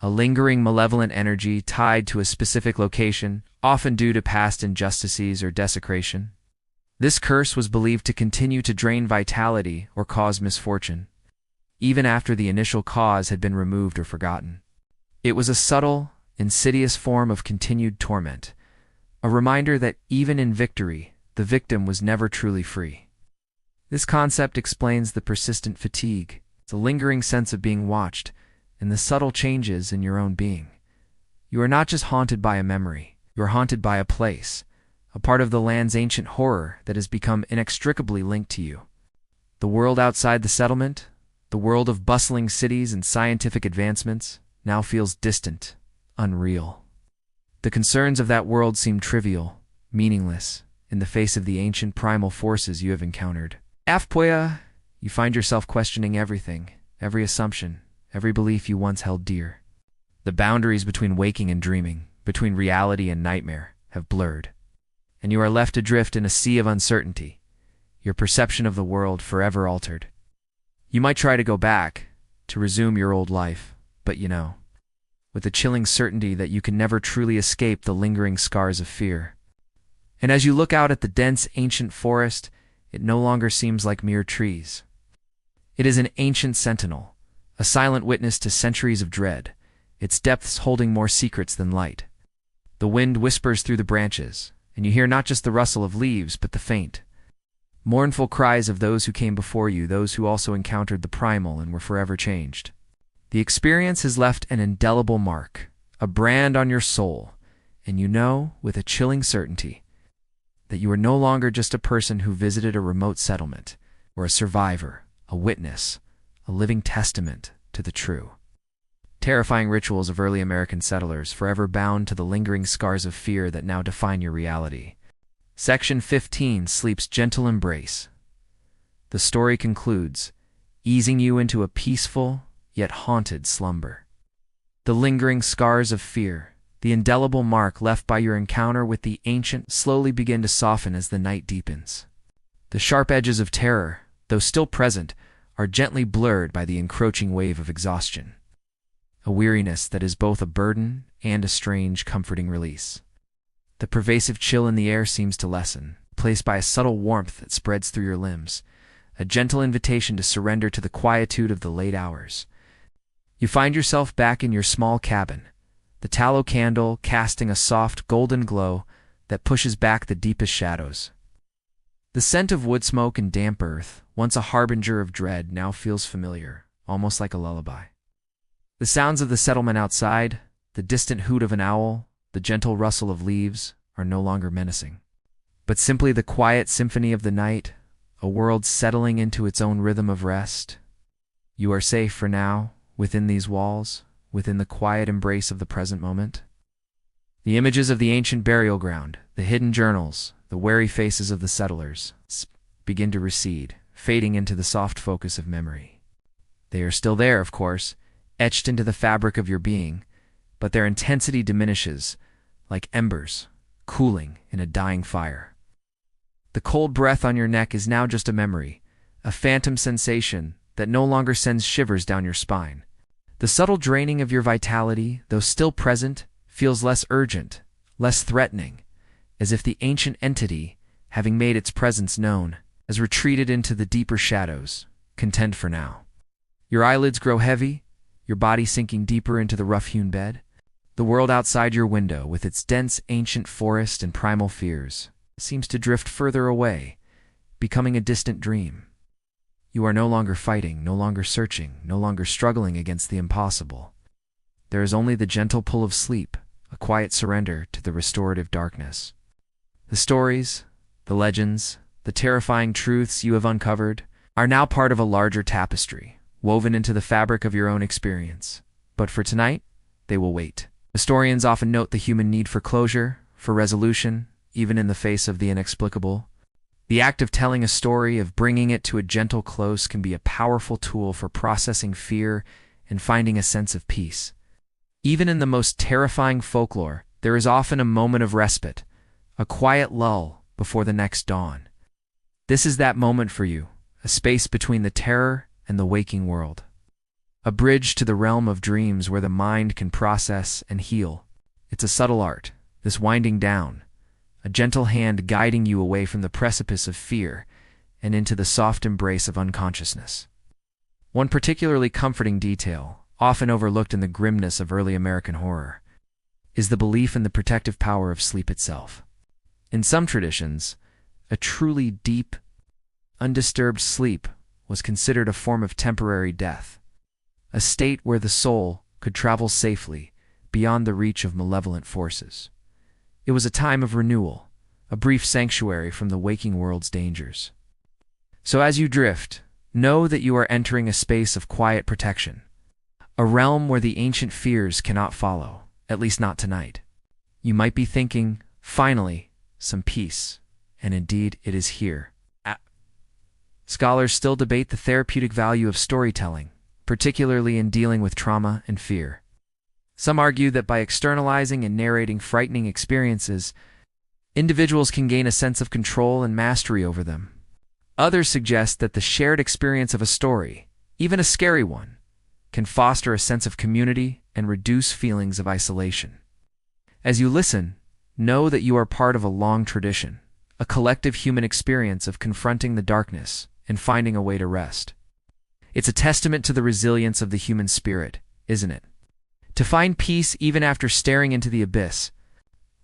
a lingering malevolent energy tied to a specific location, often due to past injustices or desecration. This curse was believed to continue to drain vitality or cause misfortune, even after the initial cause had been removed or forgotten. It was a subtle, insidious form of continued torment, a reminder that even in victory, the victim was never truly free. This concept explains the persistent fatigue, the lingering sense of being watched, and the subtle changes in your own being. You are not just haunted by a memory, you are haunted by a place, a part of the land's ancient horror that has become inextricably linked to you. The world outside the settlement, the world of bustling cities and scientific advancements, now feels distant, unreal. The concerns of that world seem trivial, meaningless, in the face of the ancient primal forces you have encountered. After you find yourself questioning everything, every assumption, every belief you once held dear. The boundaries between waking and dreaming, between reality and nightmare, have blurred, and you are left adrift in a sea of uncertainty, your perception of the world forever altered. You might try to go back, to resume your old life, but with the chilling certainty that you can never truly escape the lingering scars of fear. And as you look out at the dense ancient forest, it no longer seems like mere trees. It is an ancient sentinel, a silent witness to centuries of dread, its depths holding more secrets than light. The wind whispers through the branches, and you hear not just the rustle of leaves, but the faint, mournful cries of those who came before you, those who also encountered the primal and were forever changed. The experience has left an indelible mark, a brand on your soul, and you know, with a chilling certainty, that you are no longer just a person who visited a remote settlement, or a survivor, a witness, a living testament to the true. Terrifying rituals of early American settlers, forever bound to the lingering scars of fear that now define your reality. Section 15, Sleep's gentle embrace. The story concludes, easing you into a peaceful, yet haunted slumber. The lingering scars of fear, the indelible mark left by your encounter with the ancient, slowly begin to soften as the night deepens. The sharp edges of terror, though still present, are gently blurred by the encroaching wave of exhaustion. A weariness that is both a burden and a strange, comforting release. The pervasive chill in the air seems to lessen, replaced by a subtle warmth that spreads through your limbs, a gentle invitation to surrender to the quietude of the late hours. You find yourself back in your small cabin, the tallow candle casting a soft golden glow that pushes back the deepest shadows. The scent of wood smoke and damp earth, once a harbinger of dread, now feels familiar, almost like a lullaby. The sounds of the settlement outside, the distant hoot of an owl, the gentle rustle of leaves, are no longer menacing, but simply the quiet symphony of the night, a world settling into its own rhythm of rest. You are safe for now, within these walls, within the quiet embrace of the present moment. The images of the ancient burial ground, the hidden journals, the wary faces of the settlers, begin to recede, fading into the soft focus of memory. They are still there, of course, etched into the fabric of your being, but their intensity diminishes, like embers, cooling in a dying fire. The cold breath on your neck is now just a memory, a phantom sensation that no longer sends shivers down your spine. The subtle draining of your vitality, though still present, feels less urgent, less threatening, as if the ancient entity, having made its presence known, has retreated into the deeper shadows, content for now. Your eyelids grow heavy, your body sinking deeper into the rough-hewn bed. The world outside your window, with its dense ancient forest and primal fears, seems to drift further away, becoming a distant dream. You are no longer fighting, no longer searching, no longer struggling against the impossible. There is only the gentle pull of sleep, a quiet surrender to the restorative darkness. The stories, the legends, the terrifying truths you have uncovered are now part of a larger tapestry, woven into the fabric of your own experience. But for tonight, they will wait. Historians often note the human need for closure, for resolution, even in the face of the inexplicable. The act of telling a story, of bringing it to a gentle close, can be a powerful tool for processing fear and finding a sense of peace. Even in the most terrifying folklore, there is often a moment of respite, a quiet lull before the next dawn. This is that moment for you, a space between the terror and the waking world. A bridge to the realm of dreams where the mind can process and heal. It's a subtle art, this winding down, a gentle hand guiding you away from the precipice of fear and into the soft embrace of unconsciousness. One particularly comforting detail, often overlooked in the grimness of early American horror, is the belief in the protective power of sleep itself. In some traditions, a truly deep, undisturbed sleep was considered a form of temporary death, a state where the soul could travel safely beyond the reach of malevolent forces. It was a time of renewal, a brief sanctuary from the waking world's dangers. So as you drift, know that you are entering a space of quiet protection, a realm where the ancient fears cannot follow, at least not tonight. You might be thinking, finally, some peace, and indeed it is here. Scholars still debate the therapeutic value of storytelling, particularly in dealing with trauma and fear. Some argue that by externalizing and narrating frightening experiences, individuals can gain a sense of control and mastery over them. Others suggest that the shared experience of a story, even a scary one, can foster a sense of community and reduce feelings of isolation. As you listen, know that you are part of a long tradition, a collective human experience of confronting the darkness and finding a way to rest. It's a testament to the resilience of the human spirit, isn't it? To find peace even after staring into the abyss,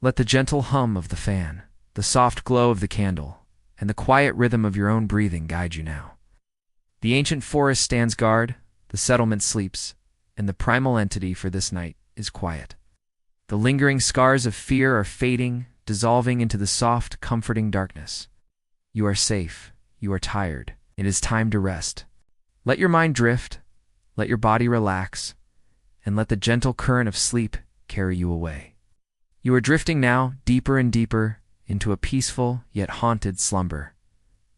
let the gentle hum of the fan, the soft glow of the candle, and the quiet rhythm of your own breathing guide you now. The ancient forest stands guard, the settlement sleeps, and the primal entity for this night is quiet. The lingering scars of fear are fading, dissolving into the soft, comforting darkness. You are safe. You are tired. It is time to rest. Let your mind drift, let your body relax, and let the gentle current of sleep carry you away. You are drifting now, deeper and deeper, into a peaceful yet haunted slumber.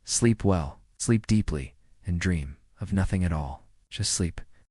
Sleep well, sleep deeply, and dream of nothing at all. Just sleep.